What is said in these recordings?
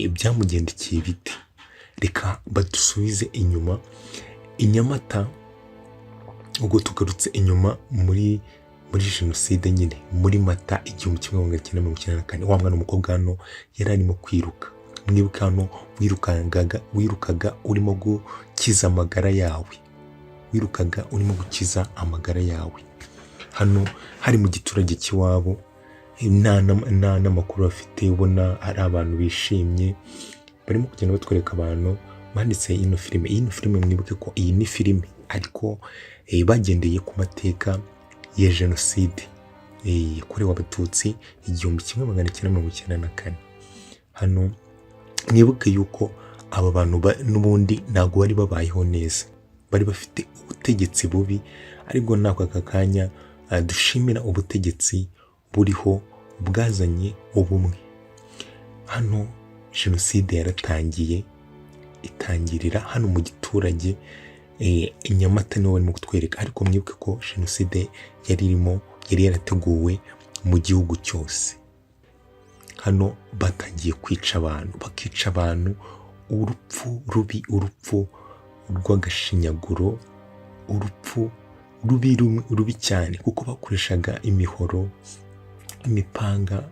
byamugendekeye bite. Reka badusubize inyuma i Nyamata, ubwo tugarutse inyuma muri jenoside nyine muri Mata 1994. Wa mwana w'umukobwa hano yari arimo kwiruka, mwibuka hano wirukaga urimo gukiza amagara yawe, hano hari mu giturage cy'iwabo, nta n'amakuru bafite, ubona ari abantu bishimye barimo kugenda batwereka abantu banditse ino filime. Mwibuke ko iyi ni filime ariko bagendeye ku mateka ya jenoside yakorewe abatutsi 1994. hano mwibuke yuko aba bantu n'ubundi ntabwo bari babayeho neza, bari bafite ubutegetsi bubi, ariko nako aka kanya dushimira ubutegetsi buriho bwazanye ubumwe. Hano jenoside yaratangiye, itangirira hano mu giturage Nyamata niho barimo kutwereka, ariko mwibuke ko jenoside yari yarateguwe mu gihugu cyose. Hano batangiye bakica abantu urupfu rubi, urupfu rw'agashinyaguro, urupfu rubi cyane, kuko bakoreshaga imihoro, imipanga,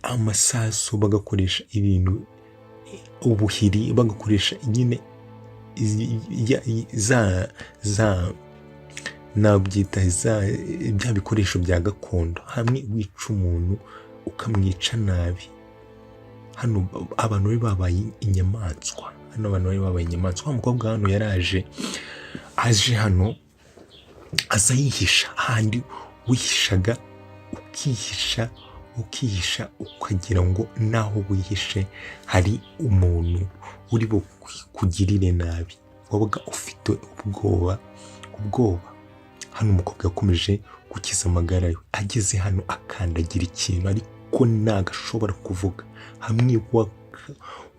amasasu, bagakoresha ibintu ubuhiri, bagakoresha nyine bya bikoresho bya gakondo. Hamwe wica umuntu ukamwica nabi. Hano abantu bari babaye inyamaswa, wa mukobwa hano yaraje hano aza yihisha, handi wihishaga ukihisha ukagira ngo naho wihishe hari umuntu uri kugirire nabi, wabaga ufite ubwoba. Hano umukobwa yakomeje gukiza amagara ye, ageze hano akandagira ikintu ariko ntagashobora kuvuga. Hamwe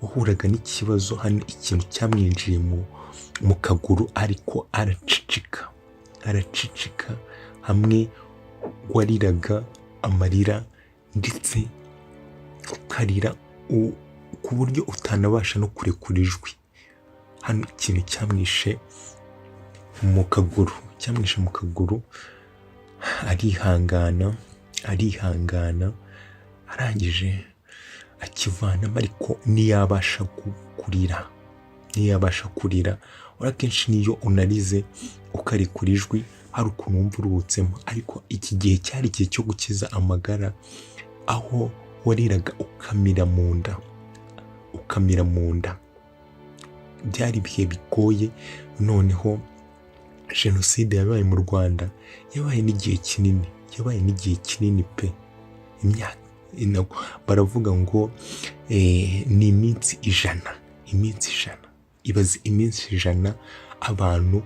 wahuraga n'ikibazo, hano ikintu cyamwinjiye mu kaguru, ariko aracicika, hamwe wariraga amarira ndetse ukarira ku buryo utanabasha no kurekura ijwi. Hano ikintu cyamwishe mu kaguru, arihangana, arangije akivanamo, ariko ntiyabasha kurira. Akenshi niyo unarize ukarekura ijwi hari ukuntu wumva uruhutsemo, ariko iki gihe cyari igihe cyo gukiza amagara, aho wariraga ukamira mu nda. Byari ibihe bigoye. Noneho jenoside yabaye mu Rwanda, yabaye n'igihe kinini pe. Baravuga ngo ni iminsi ijana. Ibaze iminsi 100 abantu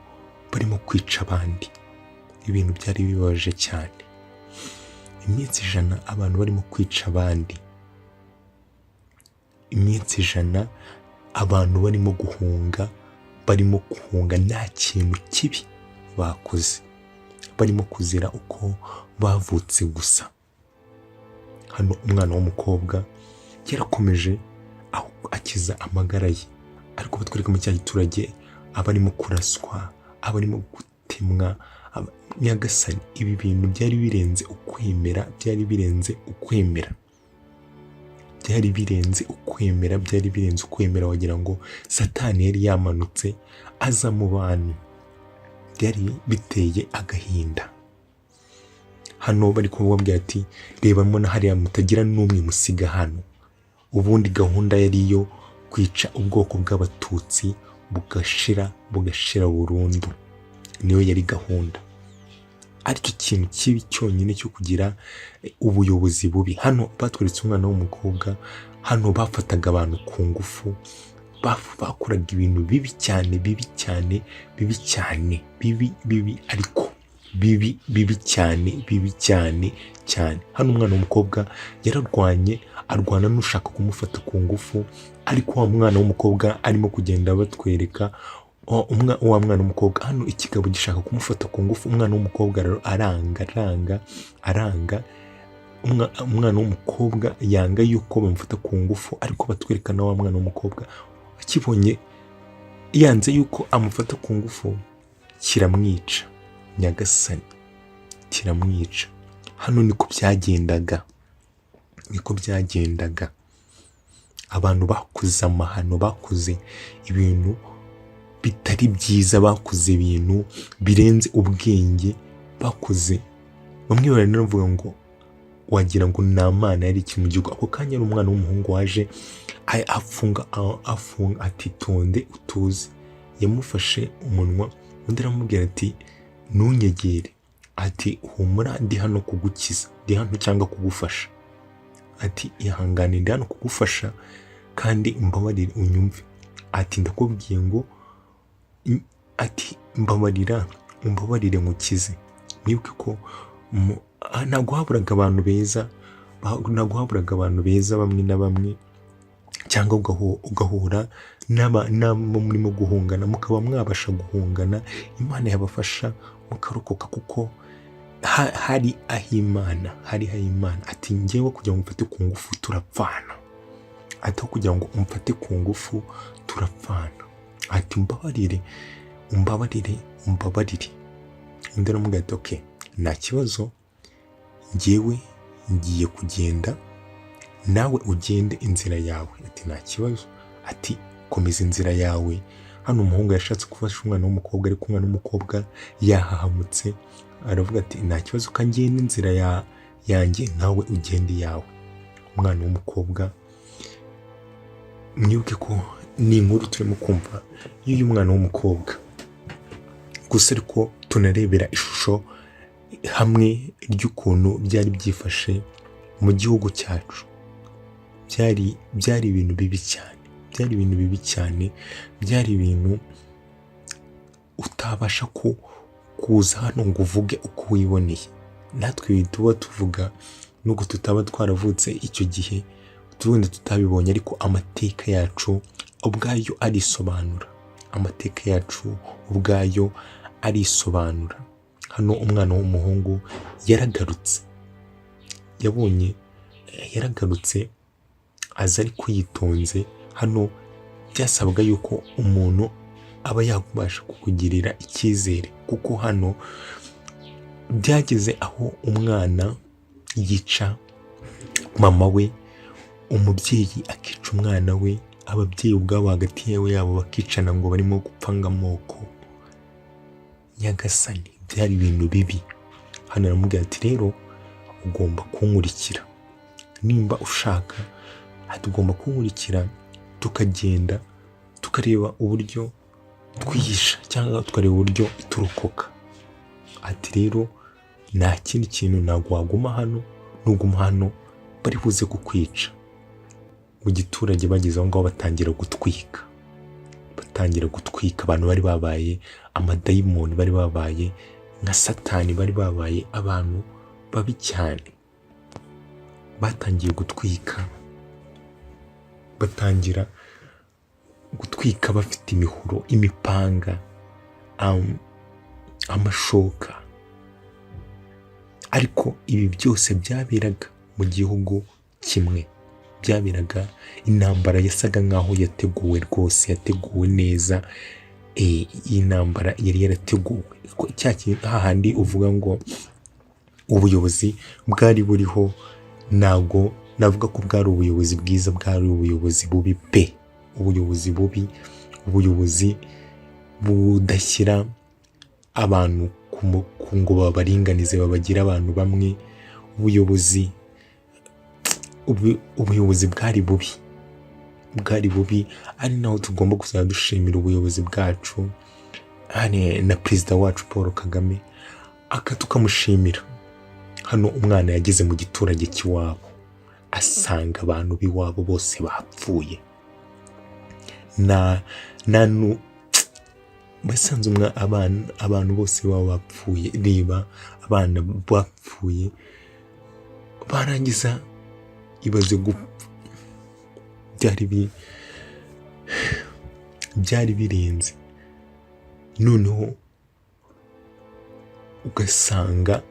barimo kwica abandi. Ibintu byari bibabaje cyane. Iminsi 100 abantu barimo kwica abandi. Iminsi 100 abantu barimo guhunga, nta kintu kibi bakoze, barimo kuzira uko bavutse gusa. Hano umwana w'umukobwa yarakomeje akiza amagara ye, ariko batwereka mu giturage abarimo kuraswa, abarimo gutemwa. Nyagasani, ibi bintu byari birenze ukwemera, wagira ngo Satani yari yamanutse aza mu bantu. Byari biteye agahinda. Hano bari kubabwira ati reba mbona hariya mutagira n'umwe musiga hano. Ubundi gahunda yari iyo kwica ubwoko bw'abatutsi bugashira burundu, niyo yari gahunda. Ariko ikintu kibi cyonyine cyo kugira ubuyobozi bubi. Hano batweretse umwana w'umukobwa, hano bafataga abantu ku ngufu, bakoraga ibintu bibi cyane, ariko bibi cyane. Hano umwana w'umukobwa arwana n'ushaka kumufata ku ngufu, ariko wa mwana w'umukobwa arimo kugenda batwereka wa mwana w'umukobwa. Hano ikigabo gishaka kumufata ku ngufu, umwana w'umukobwa aranga umwana w'umukobwa yanga yuko bamufata ku ngufu, ariko batwereka na wa mwana w'umukobwa akibonye yanze yuko amufata ku ngufu kiramwica. Nyagasani, kiramwica. Hano niko byagendaga. Abantu bakoze amahano, bakoze ibintu bitari byiza, bakoze ibintu birenze ubwenge, bakoze, bamwe baranavuga ngo wagira ngo nta mana yari iki mu gihugu. Ako kanya ari umwana w'umuhungu waje afunga ati tonde utuze. Yamufashe umunwa, undi aramubwira ati ntunyegere, ati humura ndi hano kugukiza, ndi hano cyangwa kugufasha, ati ihangane ndi hano kugufasha kandi mbabarire unyumve, ati ndakubwiye ngo, ati mbabarire nkukize. Mwibuke ko ntabwo haburaga abantu beza, bamwe na bamwe, cyangwa ugahura n'abo murimo guhungana, mukaba mwabasha guhungana, Imana yabafasha mukarokoka, kuko hari aho Imana, ati njyewe kugira ngo umfate ku ngufu turapfana, ati kugira ngo umfate ku ngufu turapfana, ati umbabarire. Undi aramubwira ati okay, nta kibazo, njyewe ngiye kugenda, nawe ugende inzira yawe, ati nta kibazo, ati komeza inzira yawe. Hano umuhungu yashatse gufasha umwana w'umukobwa, ariko umwana w'umukobwa yahahamutse, aravuga ati nta kibazo, kangenda inzira yanjye, nawe ugende iyawe. Umwana w'umukobwa, mwibuke ko ni inkuru turimo kumva y'uyu mwana w'umukobwa, gusa ariko tunarebera ishusho hamwe ry'ukuntu byari byifashe mu gihugu cyacu. Byari ibintu bibi cyane, byari ibintu utabasha kuza hano ngo uvuge uko wiboneye. Natwe tuba tuvuga nubwo tutaba twaravutse icyo gihe, tubundi tutabibonye, ariko amateka yacu ubwayo arisobanura. Hano umwana w'umuhungu yaragarutse aza ariko yitonze. Hano byasabwaga yuko umuntu aba yabasha kukugirira icyizere, kuko hano byageze aho umwana yica mama we, umubyeyi akica umwana we, ababyeyi ubwabo hagati yabo bakicana ngo barimo gupfanga amoko. Nyagasani, byari ibintu bibi. Hano aramubwira ati rero ugomba kunkurikira, nimba ushaka, tugomba kunkurikira, tukagenda tukareba uburyo twihisha, cyangwa tukareba uburyo turokoka. Ati rero nta kindi kintu, ntabwo waguma hano, nuguma hano bari buze kukwica. Mu giturage bageze aho ngaho batangira gutwika, abantu bari babaye amadayimoni, bari babaye nka Satani, bari babaye abantu babi cyane. Batangiye gutwika bafite imihoro, imipanga, amashoka. Ariko ibi byose byaberaga mu gihugu kimwe, byaberaga intambara yasaga nkaho yateguwe rwose, yateguwe neza. Iyi ntambara yari yarateguwe, hahandi uvuga ngo ubuyobozi bwari buriho, ntabwo navuga ko bwari ubuyobozi bwiza, bwari ubuyobozi bubi pe, ubuyobozi bubi, ubuyobozi budashyira abantu ngo babaringanize, babagira abantu bamwe. Ubuyobozi bwari bubi, ari naho tugomba kuzajya dushimira ubuyobozi bwacu, na perezida wacu Paul Kagame, tukamushimira. Hano umwana yageze mu giturage cy'iwabo, asanga abantu b'iwabo bose bapfuye. basanze abantu bose baba bapfuye, reba abana bapfuye, barangiza ibaze gupfa. byari birenze. Noneho ugasanga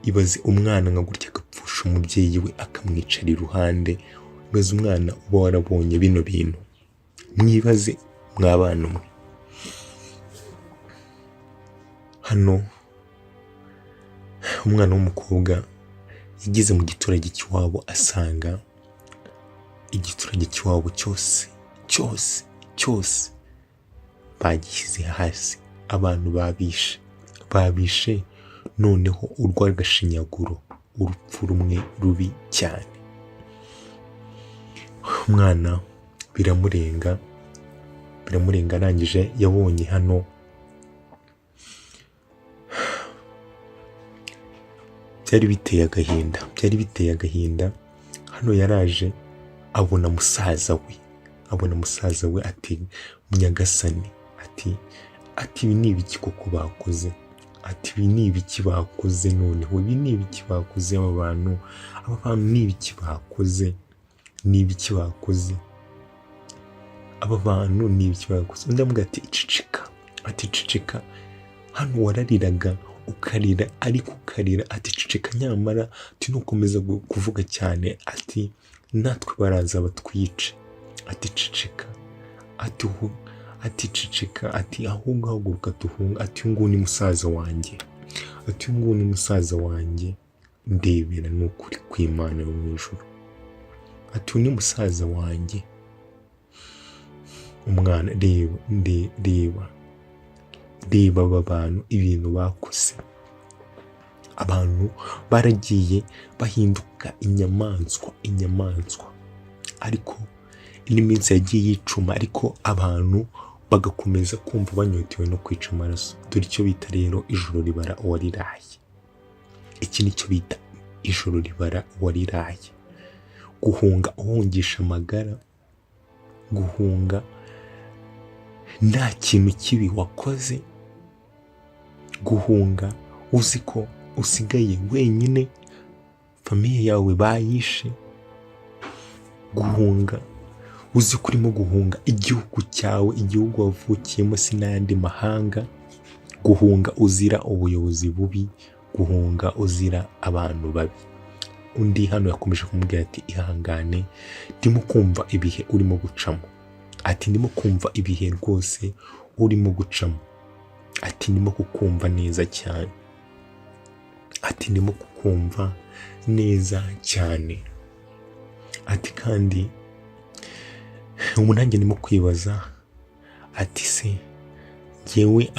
ibaze umwana nka gutya agafasha umubyeyi we akamwicara iruhande. Maze umwana uba warabonye bino bintu, mwibaze mwabana mwe. Hano umwana w'umukobwa yageze mu giturage cy'iwabo, asanga igiturage cy'iwabo cyose bagishyize hasi. Abantu babishe noneho urw'agashinyaguro, urupfu rumwe rubi cyane. Umwana biramurenga, arangije yabonye hano byari biteye agahinda. Hano yaraje abona musaza we, ati Munyagasani, ati ibi ni ibiki koko bakoze? Ati ibi ni ibiki bakoze? Noneho ibi ni ibiki bakoze? aba bantu ni ibiki bakoze? Aba bantu ni ibiki bakoze? Undi amuga ati ceceka, hano warariraga ukarira, ariko ukarira. Ati ceceka, nyamara nukomeza kuvuga cyane, ati natwe baraza batwice. Ati ceceka, ati ceceka, ati ahubwo haguruka tuhunga. Ati uyu nguyu ni musaza wanjye, ndebera n'ukuri kw'Imana yo mu ijuru. Ati uyu ni musaza wanjye. Umwana reba aba bantu ibintu bakoze. Abantu baragiye bahinduka inyamaswa, ariko n'iminsi yagiye yicuma, ariko abantu bagakomeza kumva banyotewe no kwica amaraso. Dore icyo bita rero ijoro ribara uwariraye. Iki nicyo bita ijoro ribara uwariraye. Guhunga uhungisha amagara, guhunga nta kintu kibi wakoze, guhunga uzi ko usigaye wenyine, famiye yawe bayishe, guhunga uzi ko urimo guhunga igihugu cyawe, igihugu wavukiyemo, si n'ayandi mahanga, guhunga uzira ubuyobozi bubi, guhunga uzira abantu babi. Undi hano yakomeje kumubwira ati ihangane, ndimo kumva ibihe urimo gucamo. Ati ndimo kumva ibihe rwose urimo gucamo. Ati ndimo kukumva neza cyane. Ati ndimo kukumva neza cyane. Ati kandi ubu nanjye ndimo kwibaza, ati se njyewe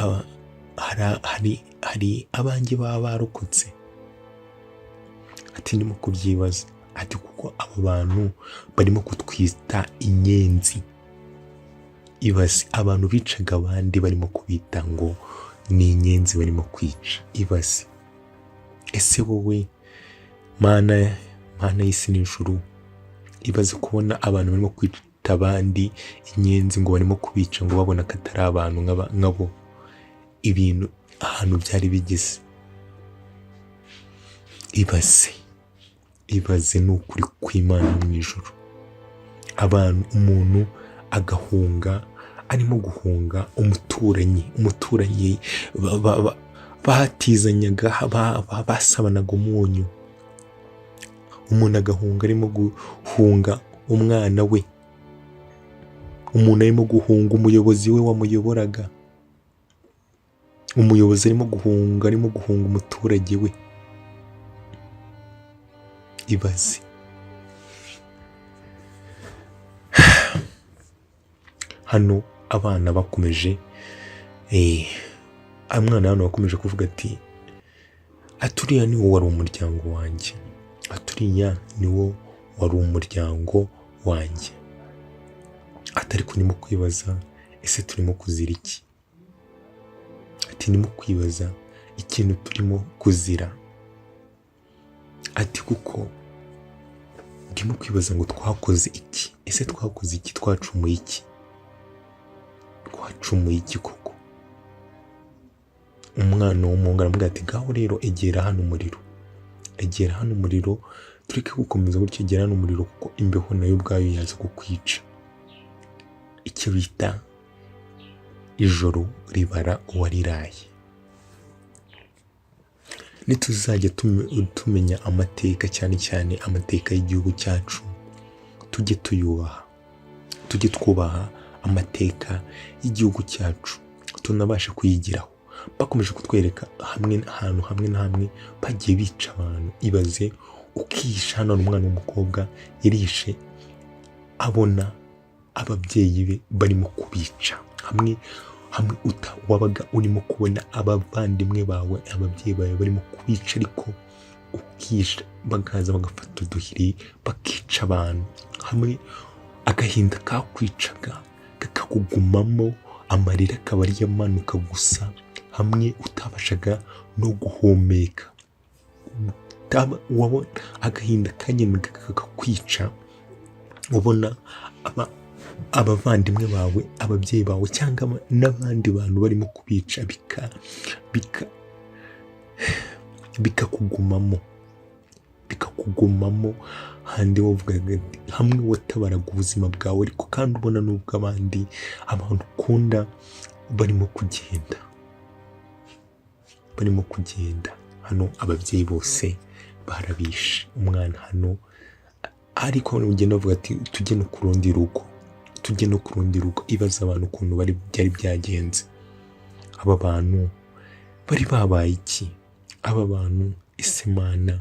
hari abanjye baba barokotse? Ati ndimo kubyibaza. Ati kuko aba bantu barimo kutwita inyenzi. Ibaze abantu bicaga abandi barimo kubita ngo ni inyenzi barimo kwica. Ibaze, ese wowe Mana y'isi n'ijuru, ibaze kubona abantu barimo kwita abandi inyenzi, ngo barimo kubica, ngo babona ko atari abantu nkabo. Ibintu ahantu byari bigeze. Ibaze ni ukuri kw'Imana mu ijuru. Umuntu agahunga, arimo guhunga umuturanyi batizanyaga, basabanaga umunyu. Umuntu agahunga arimo guhunga umwana we. Umuntu arimo guhunga umuyobozi we wamuyoboraga. Umuyobozi arimo guhunga umuturage we. Ibaze. Hano abana bakomeje, umwana hano wakomeje kuvuga ati aturiya ni wo wari umuryango wanjye. Aturiya ni wo wari umuryango wanjye. Atari kurimo kwibaza, ese turimo kuzira iki? Ati ndimo kwibaza ikintu turimo kuzira. Ati kuko ndimo kwibaza ngo twakoze iki? Ese twakoze iki? Twacumuye iki? Koko? Umwana w'umuhungu aramubwira ati ngaho rero egera hano umuriro, tureke gukomeza gutyo, egera hano umuriro, kuko imbeho nayo ubwayo yaza kukwica. Icyo bita ijoro ribara uwariraye. nituzajya tumenya amateka, cyane cyane amateka y'igihugu cyacu, tujye tuyubaha, tujye twubaha amateka y'igihugu cyacu, tunabashe kuyigiraho. Bakomeje kutwereka ahantu hamwe na hamwe bagiye bica abantu. Ibaze ukisha, hano umwana w'umukobwa yarishe abona ababyeyi be barimo kubica, hamwe wabaga urimo kubona abavandimwe bawe, ababyeyi bawe barimo kubica, ariko ukisha, bakaza bagafata uduhiri bakica abantu. Hamwe agahinda kakwicaga kakakugumamo, amarira akaba ari yamanuka gusa, hamwe utabashaga no guhumeka, wabona agahinda kagendaga kakakwica, ubona abavandimwe bawe, ababyeyi bawe, cyangwa n'abandi bantu barimo kubica, bikakugumamo handi wavugaga hamwe watabaraga ubuzima bwawe, ariko kandi ubona n'ubwo abandi abantu ukunda barimo kugenda. Hano ababyeyi bose barabishe umwana hano, ariko ugenda bavuga ati tujye no ku rundi rugo. Ibaza abantu ukuntu byari byagenze. Aba bantu bari babaye iki? Aba bantu ese Mana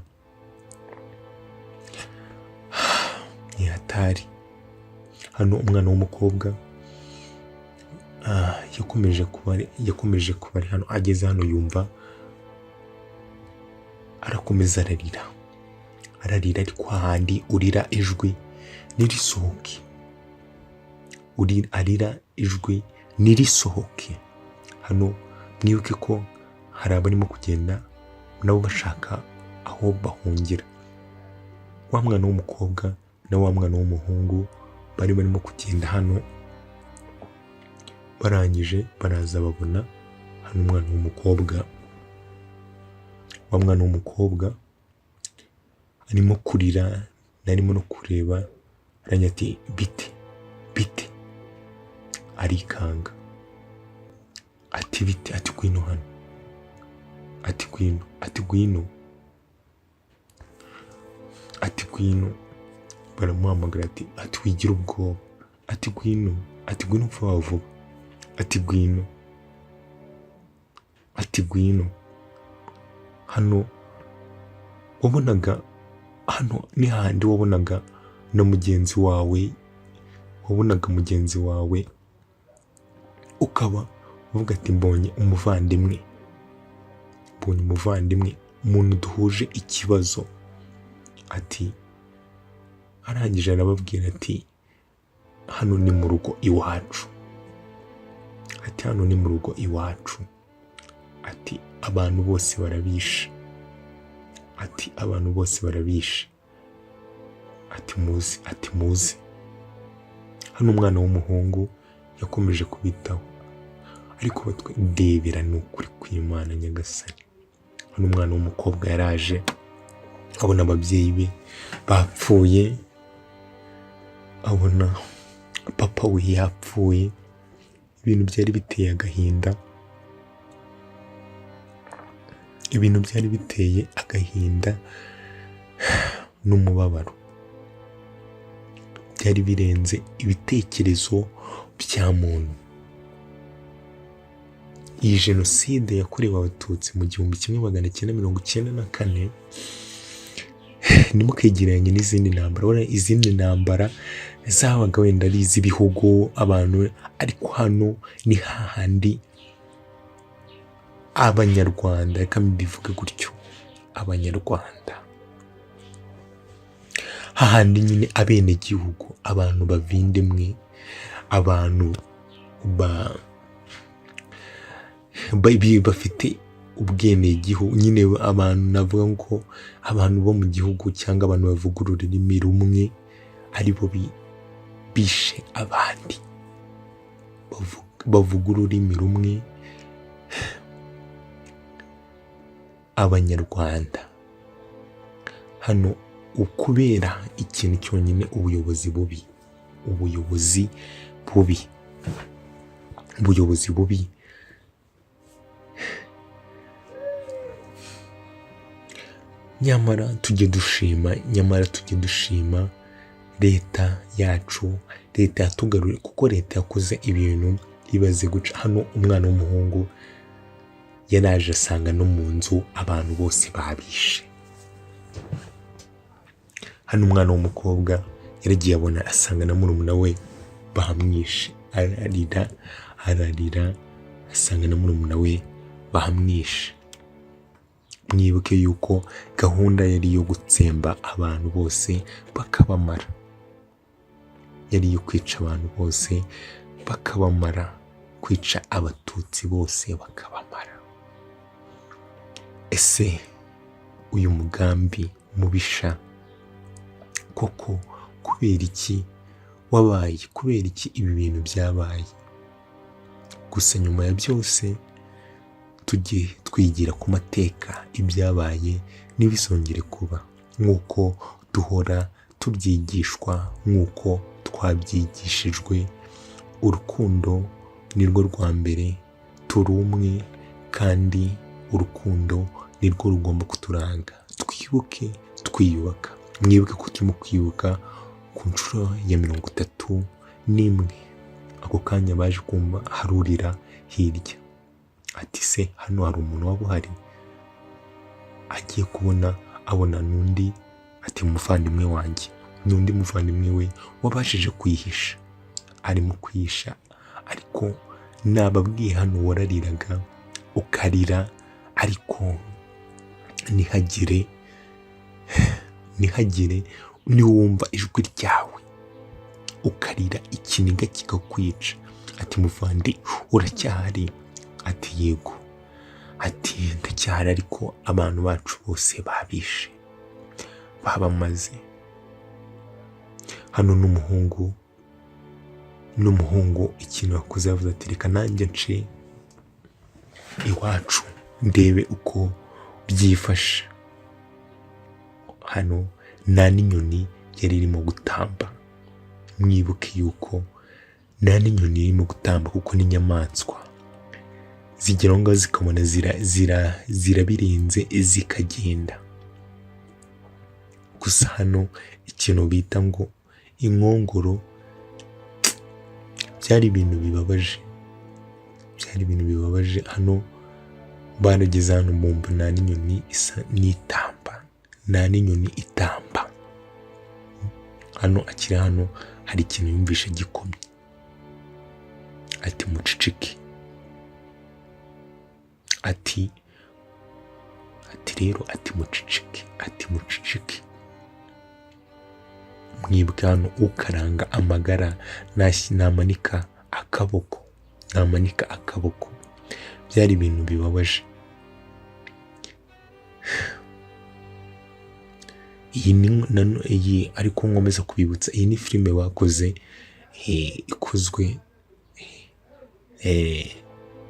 ni hatari. Hano umwana w'umukobwa yakomeje kuba ari hano, ageze hano yumva arakomeza ararira, ariko hahandi urira ijwi nirisohoke, arira ijwi nirisohoke. Hano mwibuke ko hari abarimo kugenda nabo bashaka aho bahungira. Wa mwana w'umukobwa na wa mwana w'umuhungu barimo kugenda hano, barangije baraza babona hano umwana w'umukobwa, wa mwana w'umukobwa arimo kurira, narimo no kureba, aranya ati bite, arikanga ati bite, ati gwino hano, ati gwino, baramuhamagara ati wigira ubwoba, ati gwino vuba vuba, ati gwino. Hano wabonaga, hano ni handi wabonaga na mugenzi wawe, ukaba uvuga ati mbonye umuvandimwe, umuntu duhuje ikibazo. Ati arangije arababwira ati hano ni mu rugo iwacu, ati abantu bose barabishe, ati muze. Hano umwana w'umuhungu yakomeje kubitaho, ariko ndebera ni ukuri kw'Imana Nyagasani. Hano umwana w'umukobwa yaraje abona ababyeyi be bapfuye, abona papa we yapfuye. Ibintu byari biteye agahinda, n'umubabaro, byari birenze ibitekerezo bya muntu. Iyi jenoside yakorewe abatutsi mu 1994 ntimukegeranye n'izindi ntambara. Urabona izindi ntambara zabaga wenda ari iz'ibihugu abantu, ariko hano ni hahandi abanyarwanda, reka mbivuge gutyo, abanyarwanda, hahandi nyine abenegihugu, abantu bavindimwe, abantu bafite ubwenegihugu, nyine abantu navuga ngo abantu bo mu gihugu, cyangwa abantu bavuga ururimi rumwe, aribo bishe abandi bavuga ururimi rumwe, abanyarwanda. Hano ukubera ikintu cyonyine, ubuyobozi bubi. nyamara tujye dushima leta yacu, leta yatugaruriye, kuko leta yakoze ibintu ibaze guca. Hano umwana w'umuhungu yaraje asanga no mu nzu abantu bose babishe. Hano umwana w'umukobwa yaragiye abona asanga na murumuna we bamwishe, ararira asanga na murumuna we bamwishe. Mwibuke yuko gahunda yari yo gutsemba abantu bose bakabamara, yari iyo kwica abantu bose bakabamara, kwica abatutsi bose bakabamara. Ese uyu mugambi mubisha koko kubera iki wabaye? Kubera iki ibi bintu byabaye? Gusa nyuma ya byose tujye twigira ku mateka, ibyabaye ntibisongere kuba, nk'uko duhora tubyigishwa, nk'uko twabyigishijwe. Urukundo nirwo rwa mbere, turi umwe kandi urukundo nirwo rugomba kuturanga. Twibuke twiyubaka. Mwibuke ko turimo kwibuka ku nshuro ya 31. Ako kanya baje kumva harurira hirya ati se hano hari umuntu waba uhari? Agiye kubona abona n'undi, ati umuvandimwe wanjye, n'undi muvandimwe we wabashije kwihisha, arimo kwihisha. Ariko nababwiye hano warariraga ukarira, ariko ntihagire niwumva ijwi ryawe ukarira ikiniga kikakwica. Ati muvandi uracyahari? Ati yego. Ati ndacyahari, ariko abantu bacu bose babishe, babamaze. Hano n'umuhungu ikintu yakoze yavuze ati reka nanjye nce iwacu ndebe uko byifashe. Hano nta n'inyoni yari irimo gutamba. Mwibuke yuko nta n'inyoni irimo gutamba, kuko n'inyamaswa zigera ngo zikabona zirabirenze zikagenda. Gusa hano ikintu bita ngo inkongoro, byari ibintu bibabaje. Hano barageze hano mbumva nta n'inyoni isa n'itamba, nta n'inyoni itamba. Hano akiri hano hari ikintu yumvisha gikomye, ati mucicike. Ati rero ati mucicike. Mwibuke hano ukaranga amagara namanika akaboko. Byari ibintu bibabaje. Iyi ariko nkomeza kubibutsa, iyi ni filime bakoze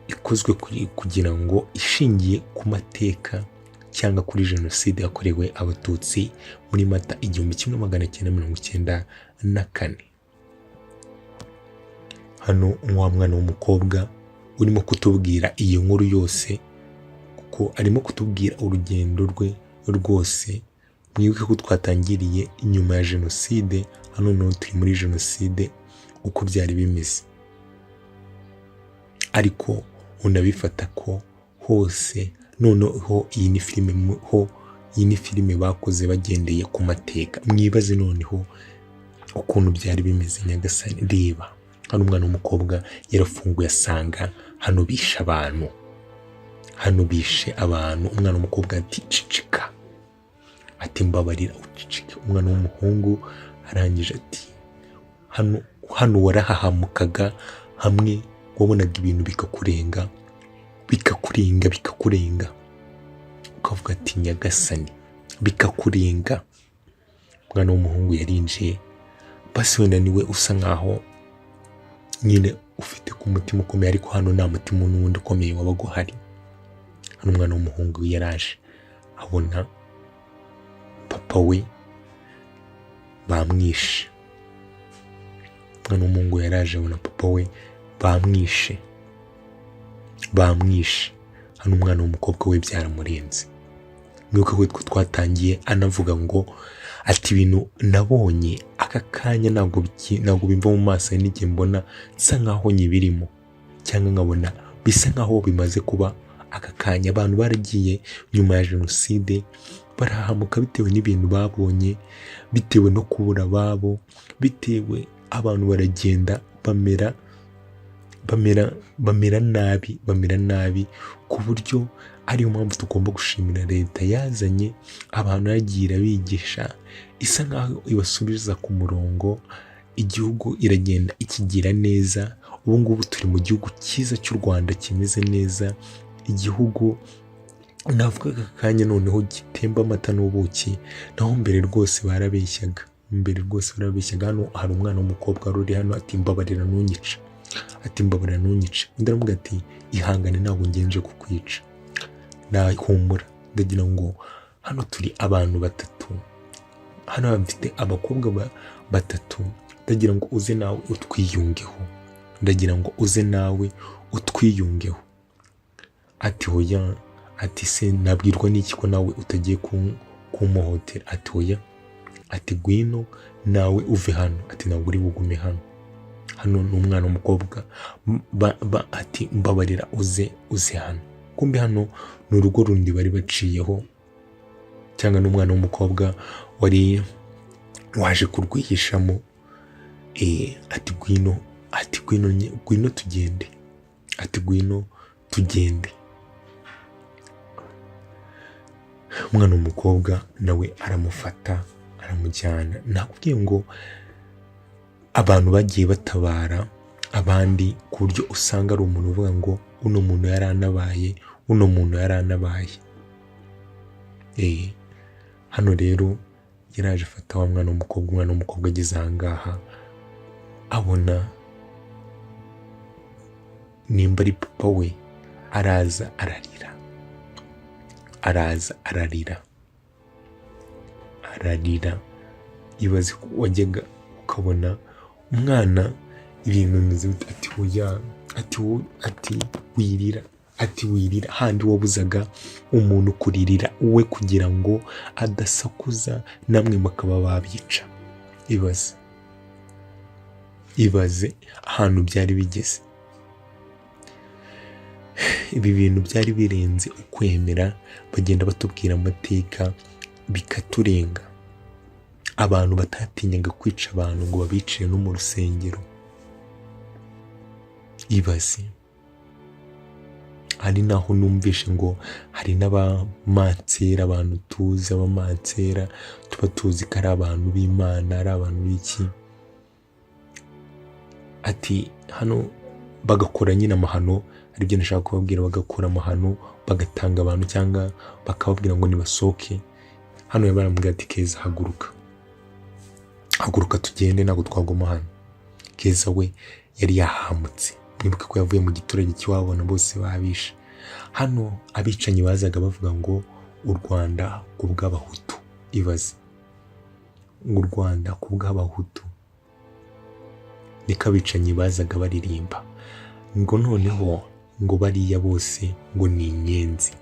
ikozwe kugira ngo ishingiye ku mateka cyangwa kuri jenoside yakorewe abatutsi muri Mata 1994. Hano wa mwana w'umukobwa urimo kutubwira iyo nkuru yose, kuko arimo kutubwira urugendo rwe rwose. Mwibuke ko twatangiriye inyuma ya jenoside, hano no turi muri jenoside uko byari bimeze. Ariko unabifata ko hose noneho iyi ni filime bakoze bagendeye ku mateka. Mwibaze noneho ukuntu byari bimeze. Nyagasani reba, hano umwana w'umukobwa yarafunguye asanga hano bishe abantu. Umwana w'umukobwa ati cicika, ati mbabarira ucicike. Umwana w'umuhungu arangije ati hano warahahamukaga, hamwe wabonaga ibintu bikakurenga, ukavuga ati nyagasani bikakurenga. Umwana w'umuhungu yarinjiye, basi wenda niwe usa nkaho nyine ufite ku mutima ukomeye, ariko hano nta mutima n'undi ukomeye wabaga uhari. Hano umwana w'umuhungu yaraje abona papa we bamwishe. Umwana w'umuhungu yaraje abona papa we bamwishe. Hano umwana w'umukobwa we byaramurenze. mwibuke ko twatangiye anavuga ngo ati ibintu nabonye aka kanya ntabwo bimva mu maso n'igihe mbona nsa nkaho nyibirimo, cyangwa nkabona bisa nkaho bimaze kuba aka kanya. Abantu baragiye nyuma ya jenoside barahamuka bitewe n'ibintu babonye, bitewe no kubura ababo, bitewe abantu baragenda bamera nabi ku buryo ariyo mpamvu tugomba gushimira leta yazanye abantu yagiye bigisha, isa nkaho ibasubiza ku murongo, igihugu iragenda ikigira neza. Ubu ngubu turi mu gihugu cyiza cy'u Rwanda kimeze neza, igihugu navuga aka kanya noneho gitemba amata n'ubuki, naho mbere rwose barabeshyaga. Hano hari umwana w'umukobwa wari uri hano ati mbabarira ntunyice, undi aravuga ati ihangane ntabwo ngenje kukwica, nahumura. Ndagira ngo hano turi abantu batatu, hano bafite abakobwa batatu, ndagira ngo uze nawe utwiyungeho, ati hoya, ati se nabwirwa n'iki ko nawe utagiye kumuhotera, ati hoya, ati gwino nawe uve hano, ati ntabwo uri bugume hano ni umwana w'umukobwa, ati mbabarira uze hano. Kumbe hano ni urugo rundi bari baciyeho, cyangwa n'umwana w'umukobwa wari waje kurwihishamo. Ati gwino tugende, umwana w'umukobwa nawe aramufata aramujyana. Nakubwiye ngo abantu bagiye batabara abandi ku buryo usanga ari umuntu uvuga ngo uno muntu yaranabaye. Hano rero yaraje afata wa umwana w'umukobwa ageze ahangaha, abona nimba ari papa we, araza ararira. Ibaze wajyaga ukabona umwana ibintu bimeze ati hoya, ati wirira, handi wabuzaga umuntu kuririra uwe kugira ngo adasakuza namwe bakaba babica. Ibaze ahantu byari bigeze. Ibi bintu byari birenze ukwemera, bagenda batubwira amateka bikaturenga. Abantu batatinyaga kwica abantu ngo babicire no mu rusengero. Ibaze, hari naho numvishe ngo hari n'abamansera, abantu tuzi abamansera tuba tuzi ko ari abantu b'Imana, ari abantu b'iki, ati hano bagakora nyine amahano, aribyo nashaka kubabwira, bagakora amahano bagatanga abantu cyangwa bakababwira ngo nibasohoke. Hano yabaramubwira ati Keza haguruka tugende, ntabwo twaguma hano. Keza we yari yahamutse, mwibuke ko yavuye mu giturage cy'iwabo na bose babishe. Hano abicanyi bazaga bavuga ngo u Rwanda ku bw'abahutu. Ibaze ngo u Rwanda ku bw'abahutu, niko abicanyi bazaga baririmba ngo noneho ngo bariya bose ngo ni inyenzi,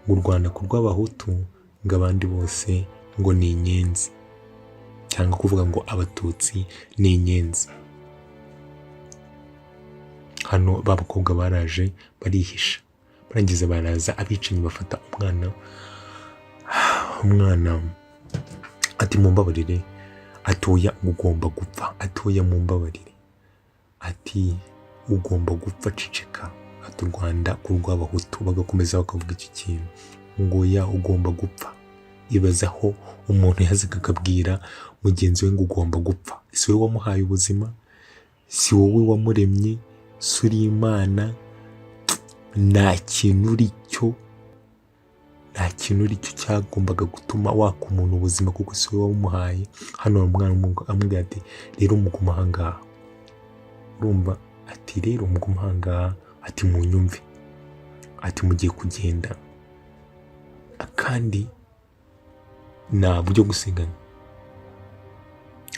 ngo u Rwanda ku rw'abahutu ngo abandi bose ngo ni inyenzi, cyangwa kuvuga ngo abatutsi ni inyenzi. Hano babakobwa baraje barihisha, barangiza baraza abicanyi bafata umwana ati mumbabarire, atoya ugomba gupfa, atoya mumbabarire, ati ugomba gupfa, ceceka, ati u Rwanda ku rw'abahutu. Bagakomeza bakavuga icyo kintu ngo ya ugomba gupfa. Ibaza aho umuntu yazaga akabwira mugenzi we ngo ugomba gupfa. Si wowe wamuhaye ubuzima, si wowe wamuremye, si uri Imana, nta kintu uri cyo cyagombaga gutuma waka umuntu ubuzima, kuko si wowe wamuhaye. Hano umwana amubwira ati rero muguma ahangaha, urumva, ati rero muguma ahangaha, ati munyumve, ati mugiye kugenda kandi nta buryo gusigana,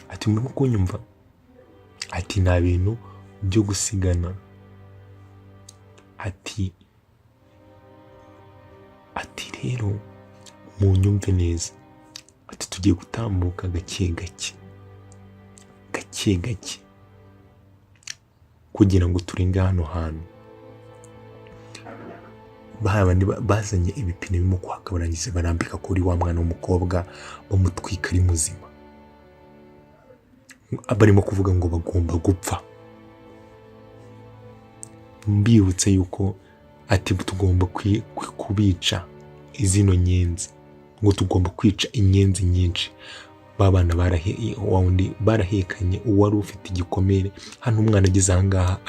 ati murimo kunyumva, ati nta bintu byo gusigana, ati rero munyumve neza, ati tugiye gutambuka gake gake kugira ngo turenge hano hantu. Bazanye ibipine birimo kwaka, barangiza barambika kuri wa mwana w'umukobwa bamutwika ari muzima. Barimo kuvuga ngo bagomba gupfa. Mbibutse yuko ati tugomba kubica izino nyenzi, ngo tugomba kwica inyenzi nyinshi. Babana barahekanye, uwari ufite igikomere. Hano umwana ageze ahangaha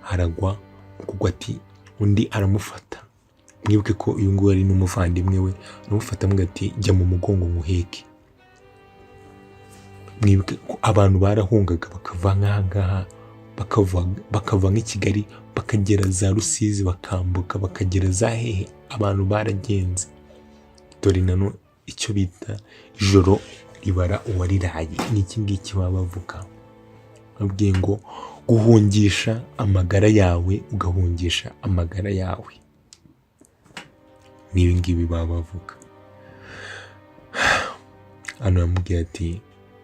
aragwa kuko ati undi aramufata. Mwibuke ko uyu nguyu ari n'umuvandimwe we, aramufata amwe ati jya mu mugongo muheke. Mwibuke ko abantu barahungaga bakava nk'ahangaha, bakava nk'i Kigali bakagera za Rusizi, bakambuka bakagera za hehe. Abantu baragenze. Dore nano icyo bita ijoro ribara uwariraye, ni iki ngiki baba bavuga. Babwiye ngo guhungisha amagara yawe, ugahungisha amagara yawe. N'ibi ngibi baba bavuga. Hano yamubwiye ati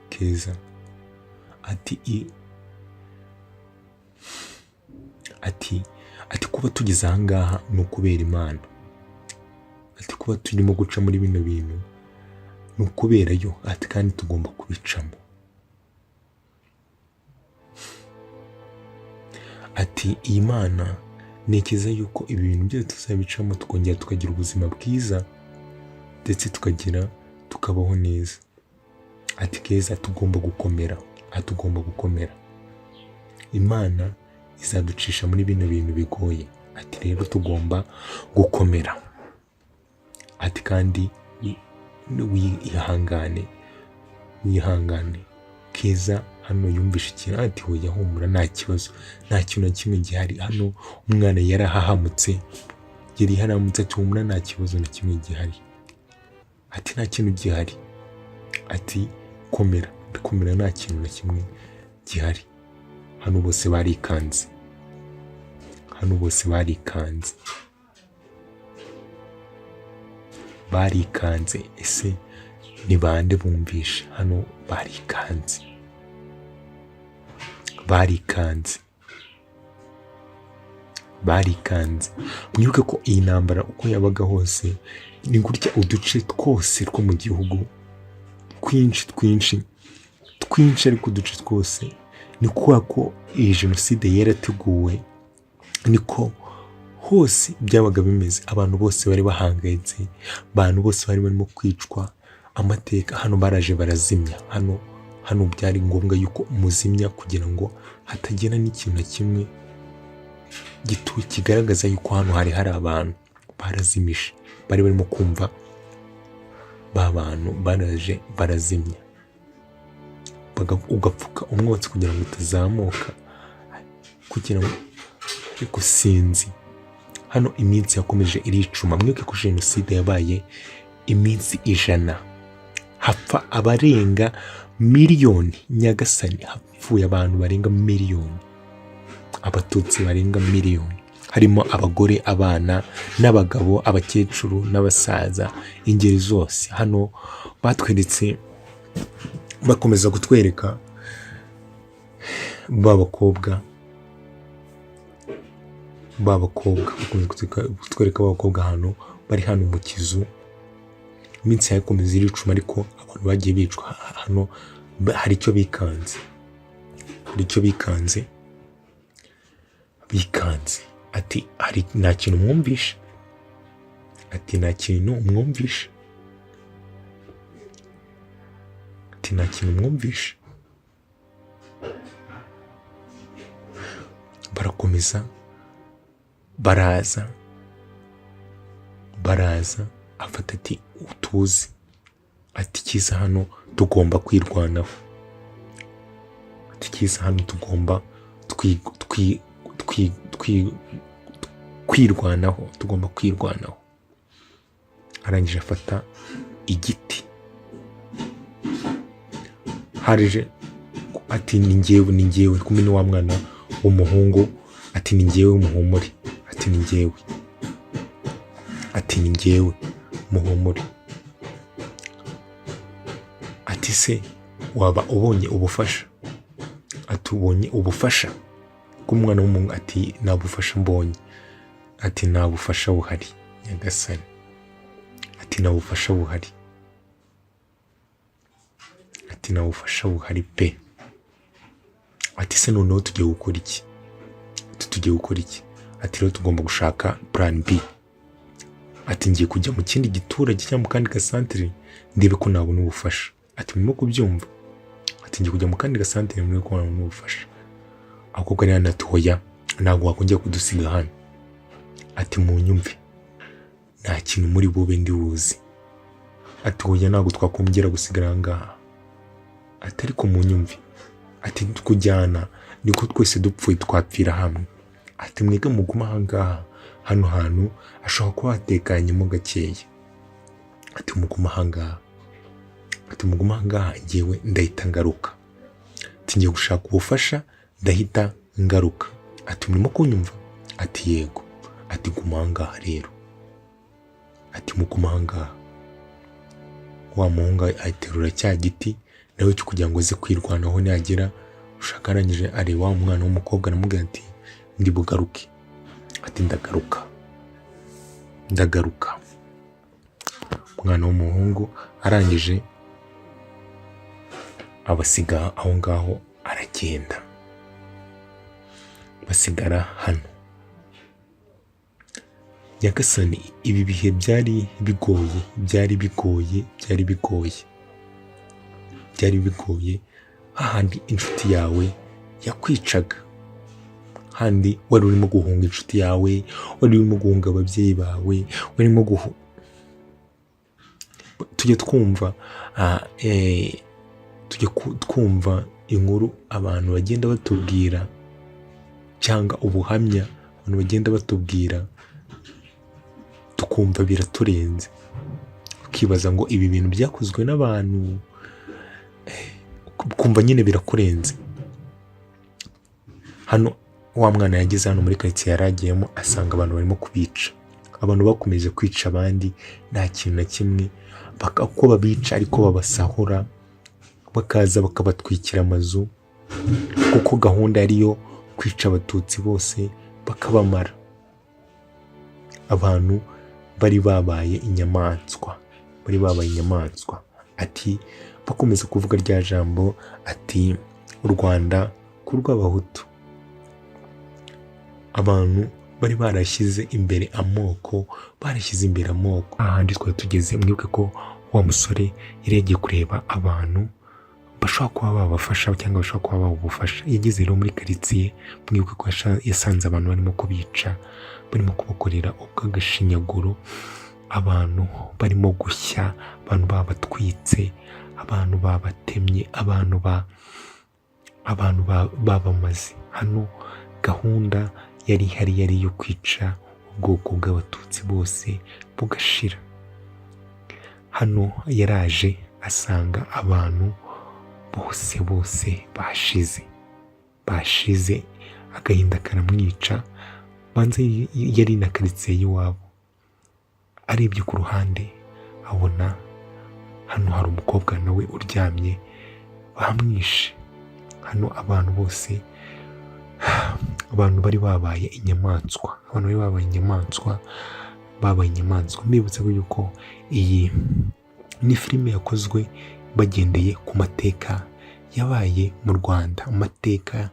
Keza, ati kuba tugeze ahangaha ni ukubera Imana. Ati kuba turimo guca muri bino bintu ni ukubera yo. Ati kandi tugomba kubicamo. Ati iyi Mana ntekereza yuko ibi bintu byose tuzabicamo, tukongera tukagira ubuzima bwiza, ndetse tukabaho neza. Ati Keza tugomba gukomera. Imana izaducisha muri bino bintu bigoye. Ati rero tugomba gukomera. Ati kandi wihangane. Keza hano yumvishe ikintu, ati hoya humura, nta kibazo, nta kintu na kimwe gihari. Hano umwana yarahahamutse, ati humura, nta kibazo na kimwe gihari. Ati nta kintu gihari. Ati komera, nta kintu na kimwe gihari. Hano bose barikanze. Ese ni bande bumvishe? Hano barikanze. Mwibuke ko iyi ntambara uko yabaga hose, ni gutya uduce twose two mu gihugu twinshi, ariko uduce twose ni kuba ko iyi jenoside yarateguwe, niko hose byabaga bimeze. Abantu bose bari bahangayitse, abantu bose bari barimo kwicwa. Amateka hano baraje barazimya. Hano byari ngombwa yuko muzimya kugira ngo hatagira n'ikintu na kimwe kigaragaza yuko hano hari abantu. Barazimisha, bari barimo kumva ba bantu baraje barazimya. Ugapfuka umwotsi kugira ngo utazamuka, kugira ngo ariko sinzi. Hano iminsi yakomeje iricuma. Mwibuke ko jenoside yabaye iminsi 100, hapfa abarenga miliyoni. Nyagasani, hapfuye abantu barenga miliyoni, abatutsi barenga miliyoni, harimo abagore, abana n'abagabo, abakecuru n'abasaza, ingeri zose. Hano batweretse, bakomeza kutwereka babakobwa, kutwereka abakobwa hano bari hano mu kizu. Iminsi yakomeza iricuma, ariko abantu bagiye bicwa. Hano hari icyo bikanze. Ati nta kintu mwumvishe. Barakomeza, baraza afata ati utuzi. Ati Kiza hano tugomba kwirwanaho. Ati Kiza hano tugomba kwirwanaho. Arangije afata igiti. Harije ati ni njyewe kumwe ni wa mwana w'umuhungu. Ati ni njyewe muhumure. Ati ati ni njyewe muhumure. Ati se waba ubonye ubufasha? Ati ubonye ubufasha bw'umwana w'umuhungu? Ati nta bufasha mbonye. Ati nta bufasha buhari nyagasani. Ati nta bufasha buhari. Ati nta bufasha buhari pe. Ati se noneho tugiye gukora iki? Ati tugiye gukora iki? Ati rero tugomba gushaka plan B. Ati ngiye kujya mu kindi giturage cyangwa mu kandi gasantere ndebe ko nabona ubufasha. Ati murimo kubyumva? Ati ngiye kujya mu kandi gasantere ndebe ko nabona ubufasha. Akobwa rero natoya ntabwo wakongera kudusiga hano. Ati munyumve nta kintu muri bube ndi buzi. Ati hoya ntabwo twakongera gusigara ngaha. Ati ariko munyumve. Ati kujyana niko twese dupfuye twapfira hamwe. Ati mwege muguma ahangaha, hano hantu ashobora kuba hatekanyemo gakeya. Ati muguma ahangaha. Ati muguma ahangaha njyewe ndahita ngaruka. Ati ngiye gushaka ubufasha ndahita ngaruka. Ati murimo kunyumva? Ati yego. Ati guma ahangaha rero. Ati muguma ahangaha. Wa muhungu aterura cya giti nawe cyo kugira ngo aze kwirwanaho nagera ushaka arangije areba wa mwana w'umukobwa aramubwira ati ndi bugaruke. Ati ndagaruka. Umwana w'umuhungu arangije abasiga aho ngaho aragenda. Basigara hano. Nyagasani ibi bihe byari bigoye hahandi inshuti yawe yakwicaga, handi wari urimo guhunga inshuti yawe, wari urimo guhunga ababyeyi bawe, warimo tujye twumva inkuru abantu bagenda batubwira cyangwa ubuhamya abantu bagenda batubwira tukumva biraturenze, ukibaza ngo ibi bintu byakozwe n'abantu, kumva nyine birakurenze. Hano wa mwana yageze hano muri quartier yaragiyemo asanga abantu barimo kubica. Abantu bakomeje kwica abandi nta kintu na kimwe, uko babica ariko babasahura, bakaza bakabatwikira amazu, kuko gahunda ariyo kwica abatutsi bose bakabamara. Abantu bari babaye inyamaswa. Ati bakomeza kuvuga rya jambo ati u Rwanda ku rw'abahutu. Abantu bari barashyize imbere amoko. Ahandi twari tugeze, mwibuke ko wa musore yagiye kureba abantu bashobora kuba babafasha cyangwa bashobora kuba babufasha. Yageze rero muri quartier, mwibuke ko yasanze abantu barimo kubica, barimo kubakorera ubw'agashinyaguro, abantu barimo gushya, abantu babatwitse, abantu babatemye, abantu babamaze. Hano gahunda yari ihari yari yo kwica ubwoko bw'abatutsi bose bugashira. Hano yaraje asanga abantu bose bashize, agahinda karamwica. Banze yari na quartier y'iwabo. Arebye ku ruhande abona hano hari umukobwa nawe uryamye bamwishe. Hano abantu bari babaye inyamaswa. Mbibutse ko yuko iyi ni filime yakozwe bagendeye ku mateka yabaye mu Rwanda, amateka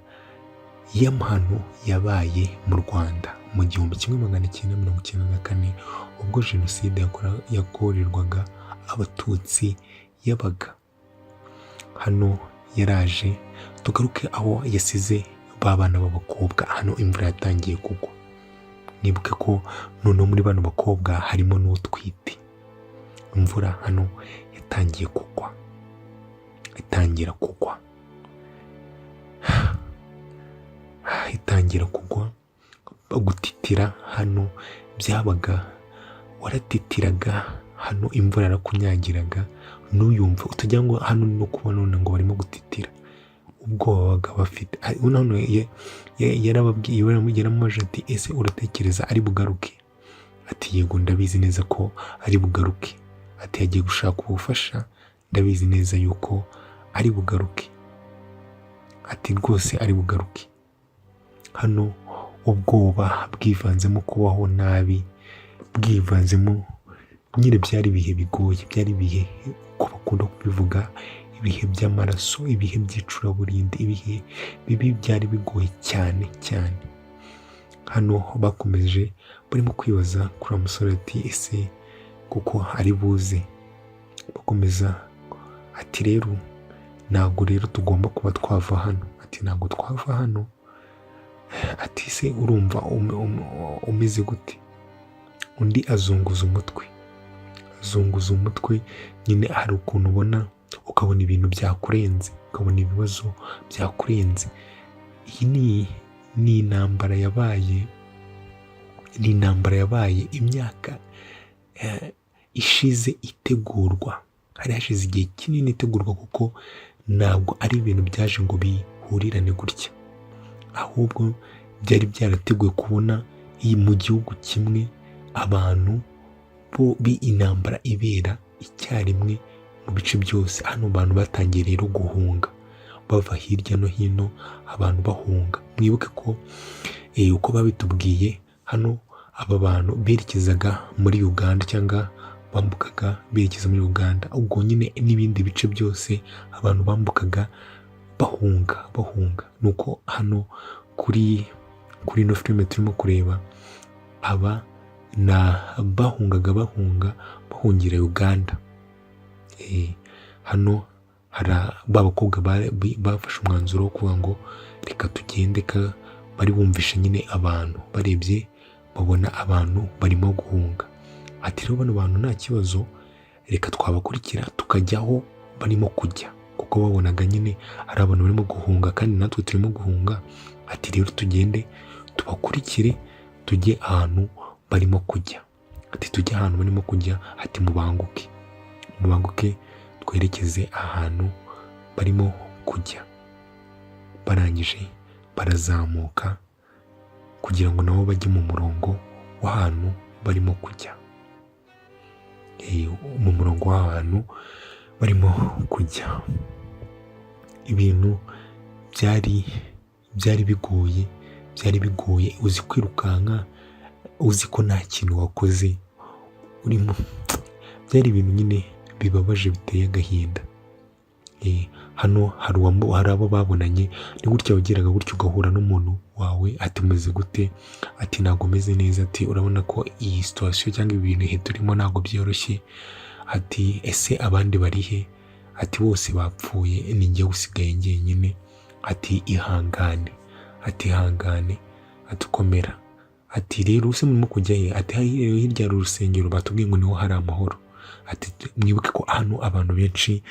y'amahano yabaye mu Rwanda mu 1994 ubwo jenoside yakorerwaga abatutsi yabaga. Hano yaraje, tugaruke aho yasize babana b'abakobwa. Hano imvura yatangiye kugwa. Nibuke ko noneho muri bano bakobwa harimo n'utwite. Imvura hano yatangiye kugwa, itangira kugwa, gutitira hano byabaga, waratitiraga hano, imvura yarakunyagiraga n'uyumva utajya ngo hano no kubona none ngo barimo gutitira. Ubwo babaga bafite none yarababwiye, yaramubajije ati ese uratekereza ari bugaruke? ati yego ndabizi neza ko ari bugaruke, ati yagiye gushaka ubufasha, ndabizi neza yuko ari bugaruke, ati rwose ari bugaruke. Hano ubwoba bwivanzemo kubaho nabi, bwivanzemo nyine byari ibihe bigoye, byari ibihe ko bakunda kubivuga, ibihe by'amaraso, ibihe by'icuraburindi, ibihe bibi byari bigoye cyane cyane. Hano bakomeje barimo kwibaza kuri uwo musore ati ese kuko ari buze, bakomeza ati rero ntabwo rero tugomba kuba twava hano, ati ntabwo twava hano, ati se urumva umeze gute? Undi azunguza umutwe, nyine hari ukuntu ubona ukabona ibintu byakurenze, ukabona ibibazo byakurenze. Iyi ni intambara yabaye imyaka ishize itegurwa, hari hashize igihe kinini itegurwa, kuko ntabwo ari ibintu byaje ngo bihurirane gutya, ahubwo byari byarateguwe kubona iyi mu gihugu kimwe abantu intambara ibera icyarimwe mu bice byose. Hano abantu batangiye rero guhunga bava hirya no hino, abantu bahunga. Mwibuke ko uko babitubwiye, hano aba bantu berekezaga muri Uganda cyangwa bambukaga berekeza muri Uganda, ubwo nyine n'ibindi bice byose abantu bambukaga bahunga. Nuko hano kuri ino filime turimo kureba, aba bahungira Uganda. Hano hari bakobwa bafashe umwanzuro wo kuvuga ngo reka tugende, bari bumvishe nyine abantu, barebye babona abantu barimo guhunga, ati rero bano bantu nta kibazo, reka twabakurikira tukajya aho barimo kujya, kuko babonaga nyine ari abantu barimo guhunga kandi natwe turimo guhunga. Ati rero tugende tubakurikire tujye ahantu barimo kujya, ati tujye ahantu barimo kujya, ati mubanguke twerekeze ahantu barimo kujya. Barangije barazamuka kugira ngo nabo bajye mu murongo w'ahantu barimo kujya, mu murongo w'ahantu barimo kujya. Ibintu byari bigoye, uzi kwirukanka, uzi ko nta kintu wakoze urimo, byari ibintu nyine bibabaje biteye agahinda. Hano hari abo babonanye, ni gutya wageraga gutya ugahura n'umuntu wawe, ati umeze gute? Ati ntabwo meze neza, ati urabona ko iyi situation cyangwa ibintu turimo ntabwo byoroshye, ati ese abandi bari he? Ati bose bapfuye, ni njye usigaye njyenyine, ati ihangane, ati komera, ati rero use murimo kujya he? Ati hirya hari urusengero batubwiye ngo niho hari amahoro. Ati mwibuke ko hano abantu benshi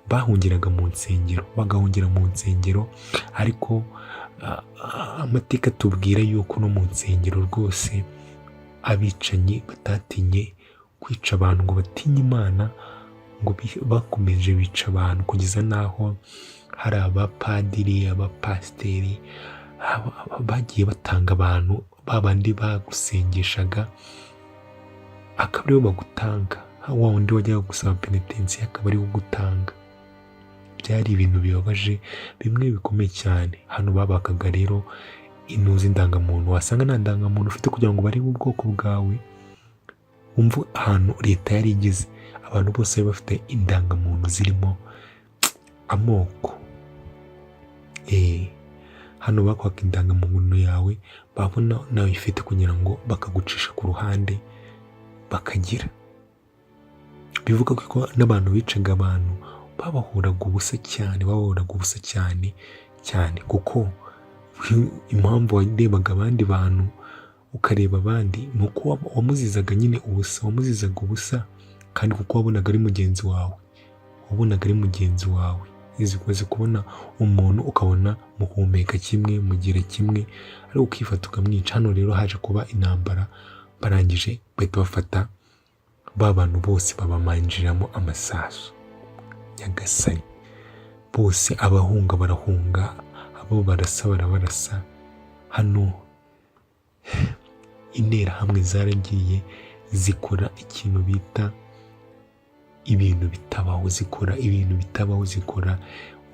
bahungiraga mu nsengero, bagahungira mu nsengero, ariko amateka tubwira yuko no mu nsengero rwose abicanyi batatinye kwica abantu, ngo batinye Imana, ngo bakomeje bica abantu kugeza n'aho hari abapadiri, abapasiteri bagiye batanga abantu, babandi bagusengeshaga akaba aribo bagutanga, wa wundi wajyaga gusaba penetensi akaba ariwe ugutanga. Byari ibintu bibabaje bimwe bikomeye cyane. Hano babakaga rero inuzi indangamuntu, wasanga nta ndangamuntu ufite kugira ngo barebe ubwoko bwawe. Umva ahantu leta yari igeze, abantu bose bari bafite indangamuntu zirimo amoko. Hano bakwaka indangamuntu yawe, babona nawe ifite kugira ngo bakagucisha ku ruhande bakagira. Bivuga ko n'abantu bicaga abantu babahoraga ubusa cyane, kuko impamvu warebaga abandi bantu ukareba abandi ni uko wamuzizaga nyine ubusa, kandi kuko wabonaga ari mugenzi wawe, umaze kubona umuntu ukabona muhumeka kimwe, mugira kimwe, ariko ukifata ukamwica. Hano rero haje kuba intambara, barangije bahita bafata ba bantu bose babamanjiramo amasasu. Nyagasani, bose abahunga barahunga, abo barasa barabarasa. Hano interahamwe zaragiye zikora ikintu bita ibintu bitabaho, zikora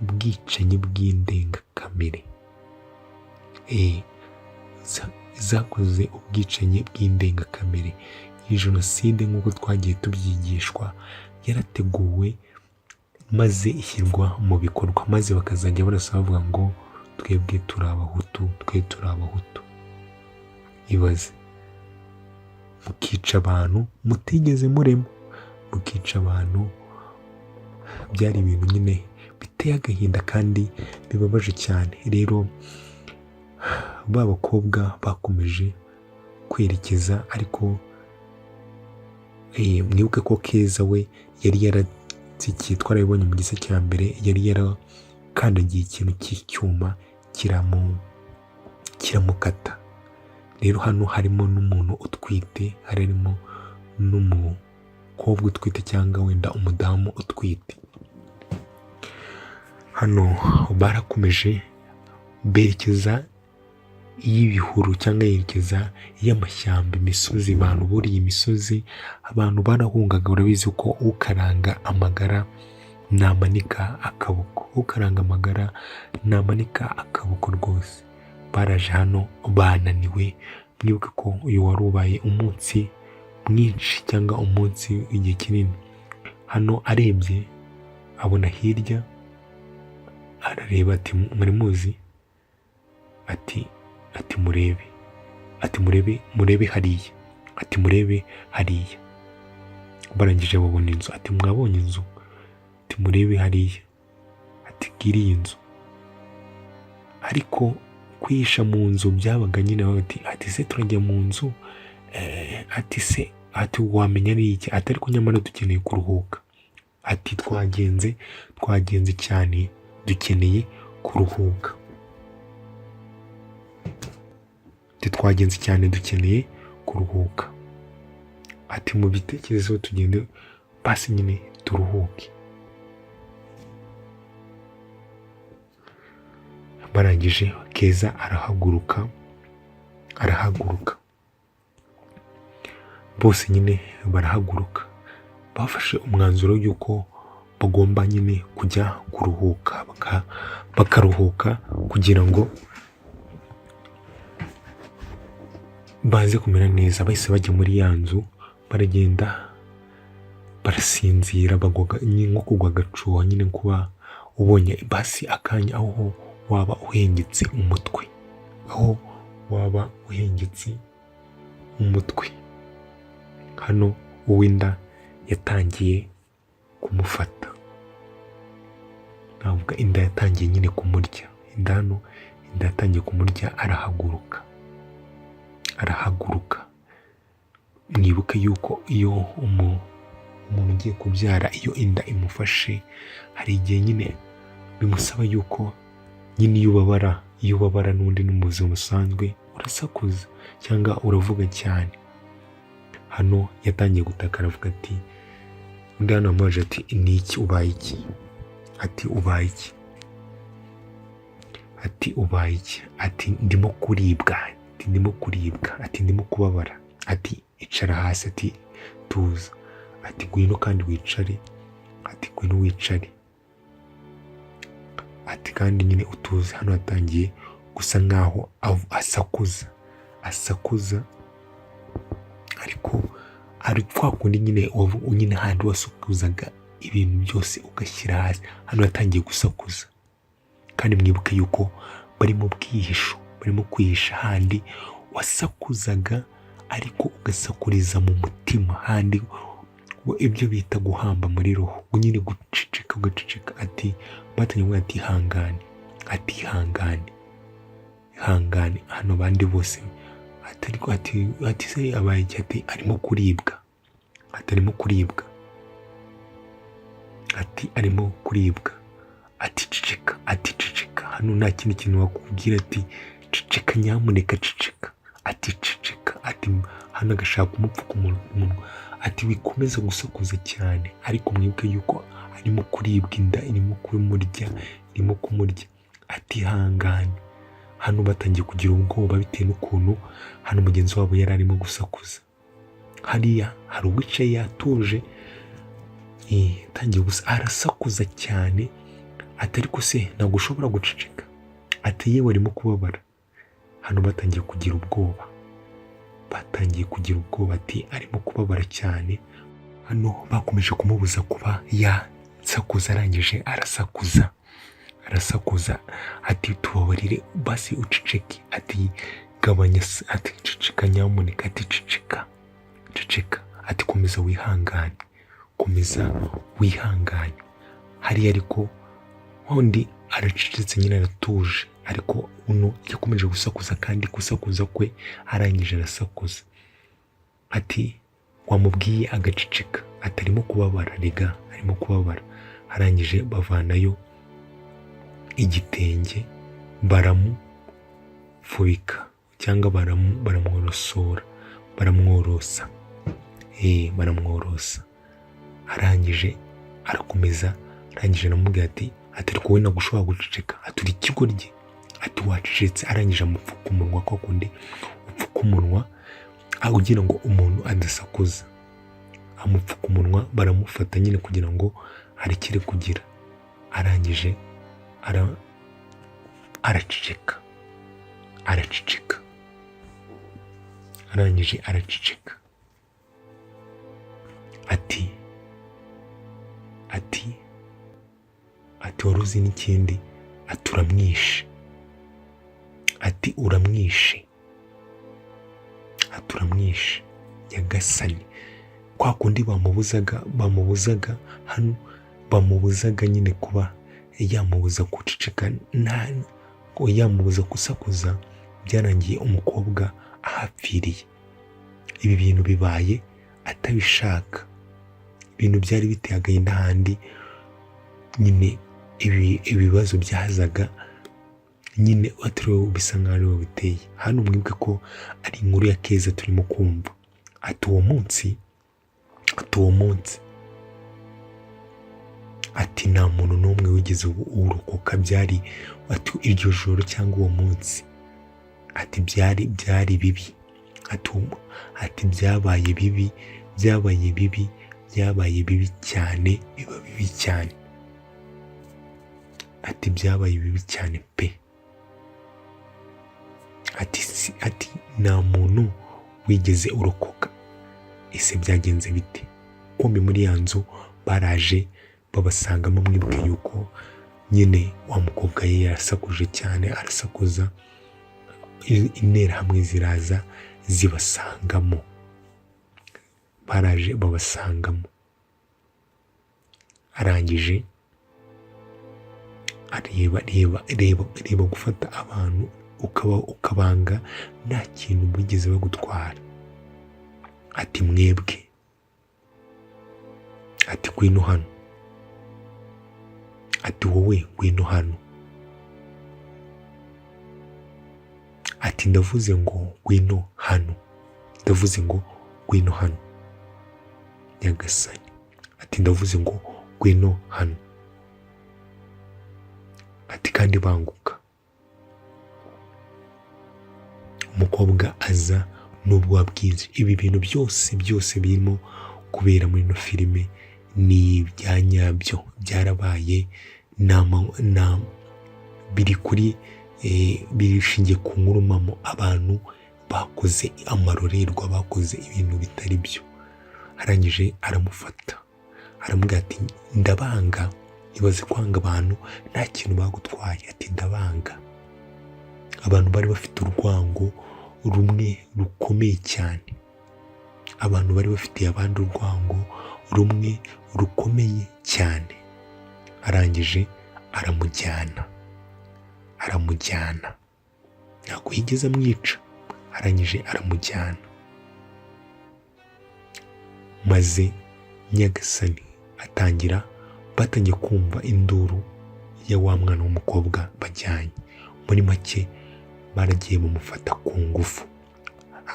ubwicanyi bw'indengakamere. Zakoze ubwicanyi bw'indengakamere. Iyi jenoside nk'uko twagiye tubyigishwa yarateguwe maze ishyirwa mu bikorwa, maze bakazajya barasa bavuga ngo twebwe turi abahutu. Ibaze, mukica abantu mutigeze murema, mukica abantu. Byari ibintu nyine biteye agahinda kandi bibabaje cyane. Rero ba bakobwa bakomeje kwerekeza, ariko mwibuke ko Keza we yari yaratsikiye, twarabibonye mu gice cya mbere, yari yarakandagiye ikintu cy'icyuma kiramukata. Rero hano harimo n'umuntu utwite, harimo n'umukobwa utwite cyangwa wenda umudamu utwite. Hano barakomeje berekeza y'ibihuru cyangwa yerekeza y'amashyamba, imisozi. Abantu buriye imisozi, abantu barahungaga. Urabizi ko ukaranga amagara namanika akaboko, rwose. Baraje hano bananiwe. Mwibuke ko uyu wari ubaye umunsi mwinshi cyangwa umunsi w'igihe kinini. Hano arebye abona hirya, arareba ati muri muzi, ati murebe hariya. Barangije babona inzu, ati mwabonye inzu, ati murebe hariya, ati ngiriye inzu. Ariko kwihisha mu nzu byabaga nyine, ati se turajya mu nzu, ati wamenya ari iki, ati ariko nyamara dukeneye kuruhuka, ati twagenze cyane, dukeneye kuruhuka, ati mu bitekerezo tugende basi nyine turuhuke. Barangije Keza arahaguruka, bose nyine barahaguruka. Bafashe umwanzuro y'uko bagomba nyine kujya kuruhuka, bakaruhuka kugira ngo baze kumera neza. Bahise bajya muri ya nzu, baragenda barasinzira, bagwaga nko kugwa agacuho nyine, kuba ubonye basi akanya aho waba uhengetse umutwe. Hano uw'inda yatangiye kumufata, navuga inda yatangiye nyine kumurya. Inda yatangiye kumurya, arahaguruka. Mwibuke yuko iyo umuntu ugiye kubyara, iyo inda imufashe, hari igihe nyine bimusaba yuko nyine iyo ubabara n'undi no mu buzima busanzwe urasakuza cyangwa uravuga cyane. Hano yatangiye gutaka, aravuga ati, undi hano amubaje ati ni iki, ubaye iki? Ati ubaye iki? Ati ndimo kuribwa, ati ndimo kubabara, ati icara hasi, ati tuza, ati ngwino kandi wicare, ati kandi nyine utuze. Hano yatangiye gusa nkaho asakuza, ariko ari kwa kundi nyine handi wasukuzaga ibintu byose ugashyira hasi. Hano yatangiye gusakuza, kandi mwibuke yuko bari mu bwihisho, barimo kwihisha. Handi wasakuzaga ariko ugasakuriza mu mutima, handi ibyo bita guhamba muri roho, nyine ugaceceka. Ati batangiye ati ihangane. Hano bandi bose ati se abaye iki? Ati arimo kuribwa, ati ceceka. Hano nta kindi kintu wakubwira, ati ceceka, nyamuneka ceceka, ati hano agashaka kumupfuka umunwa, ati wikomeza gusakuza cyane. Ariko mwibuke yuko arimo kuribwa, inda irimo kumurya, ati ihangane. hano batangiye kugira ubwoba bitewe n'ukuntu hano mugenzi wabo yari arimo gusakuza. Hariya hari uwicaye yatuje, atangiye gusa arasakuza cyane, ati ariko se ntabwo ushobora guceceka, ati yewe arimo kubabara. Hano batangiye kugira ubwoba, ati arimo kubabara cyane. Hano bakomeje kumubuza kuba yasakuza, arangije arasakuza ati tubabarire basi uceceke, ati gabanya, ati ceceka nyamuneka, ati ceceka, ati komeza wihangane. Hariya ariko undi aracecetse nyine aratuje, ariko uno yakomeje gusakuza, kandi gusakuza kwe arangije arasakuza. Ati wamubwiye agaceceka, atarimo kubabara, rega arimo kubabara. Arangije bavanayo igitenge baramufubika cyangwa baramworosa. Arangije arakomeza, arangije aramubwira ati ariko wowe ntabwo ushobora guceceka, aturi ikigoryi, ati wacecetse. Arangije amupfuka umunwa, kwa kundi upfuka umunwa kugira ngo umuntu adasakuza, amupfuka umunwa, baramufata nyine kugira ngo arekere kugira. Arangije araceceka, arangije araceceka. Ati wari uzi n'ikindi, ati uramwishe Nyagasani. Kwa kundi bamubuzaga hano, bamubuzaga nyine kuba yamubuza guceceka, yamubuza gusakuza, byarangiye umukobwa ahapfiriye. Ibi bintu bibaye atabishaka, ibintu byari biteye agahinda. Handi nyine ibibazo byazaga nyine atariwe bisa nk'aho ariwe biteye. Hano mwibuke ko ari inkuru ya Keza turimo kumva. Ati uwo munsi ati nta muntu n'umwe wigeze urokoka, byari ati iryo joro cyangwa uwo munsi, ati byari bibi, ati byabaye bibi cyane, biba bibi cyane, ati byabaye bibi cyane pe. Ati nta muntu wigeze urokoka. Ese byagenze bite? Kumbe muri ya nzu baraje babasangamo, mwibuke yuko nyine wa mukobwa ye yarasakuje cyane, arasakuza, interahamwe ziraza zibasangamo, baraje babasangamo. Arangije areba gufata abantu ukabanga nta kintu bigeze bagutwara. Ati mwebwe, ati ngwino hano, ati wowe ngwino hano, ati ndavuze ngo ngwino hano Nyagasani, ati ndavuze ngo ngwino hano, ati kandi banguka. Umukobwa aza n'ubwo wabwize. Ibi bintu byose birimo kubera muri ino filime ni ibya nyabyo, byarabaye, birishingiye ku nkuru mpamo. Abantu bakoze amarorerwa, bakoze ibintu bitari byo. Arangije aramufata, aramubwira ati ndabanga. Ibaze kwanga abantu nta kintu bagutwaye, ati ndabanga. Abantu bari bafite urwango rumwe rukomeye cyane, abantu bari bafitiye abandi urwango rumwe rukomeye cyane. Arangije aramujyana, ntabwo yigeze amwica. Arangije aramujyana, maze Nyagasani batangiye kumva induru ya wa mwana w'umukobwa bajyanye. Muri make baragiye bamufata ku ngufu,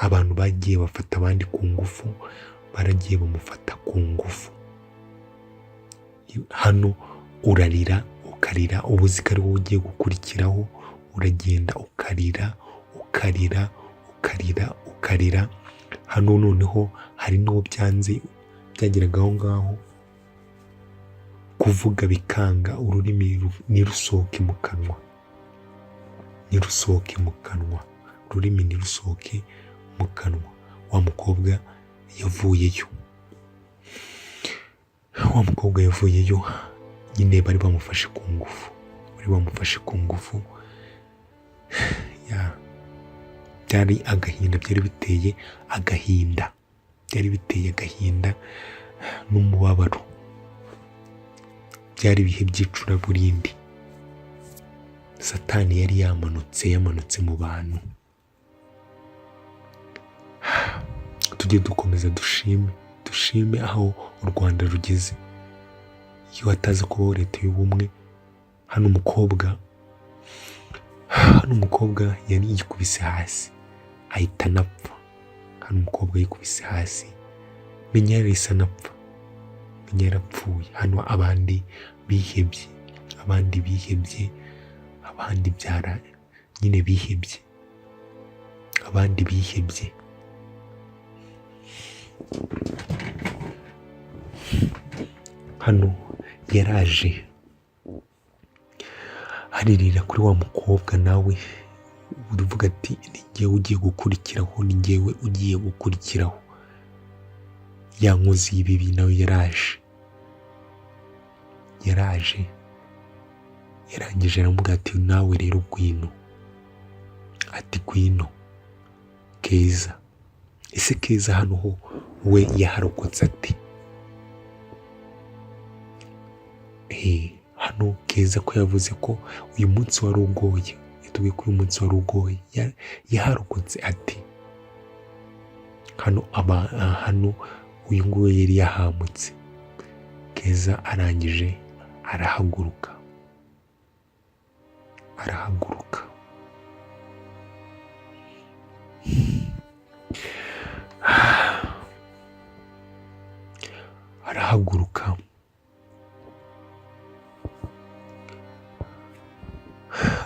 abantu bagiye bafata abandi ku ngufu, baragiye bamufata ku ngufu. Hano urarira ukarira, ubuzi ko ari wowe ugiye gukurikiraho, uragenda ukarira ukarira ukarira ukarira. Hano noneho hari n'uwo byanze byageraga aho ngaho kuvuga bikanga, ururimi ntirusohoke mu kanwa, ntirusohoke mu kanwa, ururimi ntirusohoke mu kanwa. Wa mukobwa yavuyeyo, wa mukobwa yavuyeyo nyine bari bamufashe ku ngufu, bari bamufashe ku ngufu. Byari agahinda, byari biteye agahinda, byari biteye agahinda n'umubabaro. Byari ibihe by'icuraburindi. Satani yari yamanutse mu bantu. Tujye dukomeza dushime aho u Rwanda rugeze. Iyo hataza kubaho leta y'ubumwe, hano umukobwa yari yikubise hasi ahita anapfa. Hano umukobwa yikubise hasi, menya yarahise anapfa, menya yarapfuye. Hano abandi bihebye, abandi byara nyine bihebye, abandi bihebye. Hano yaraje aririra kuri wa mukobwa, nawe urivuga ati ni njyewe ugiye gukurikiraho, ni njyewe ugiye gukurikiraho. Ya nkozi y'ibibi nawe yaraje yarangije aramubwira ati nawe rero gwino, ati gwino Keza. Ese Keza hano ho we yaharokotse ati? Hano Keza ko yavuze ko uyu munsi wari ugoye, yatubwiye ko uyu munsi wari ugoye, yaharokotse ati? Hano uyu nguyu yari yahamutse. Keza arangije arahaguruka,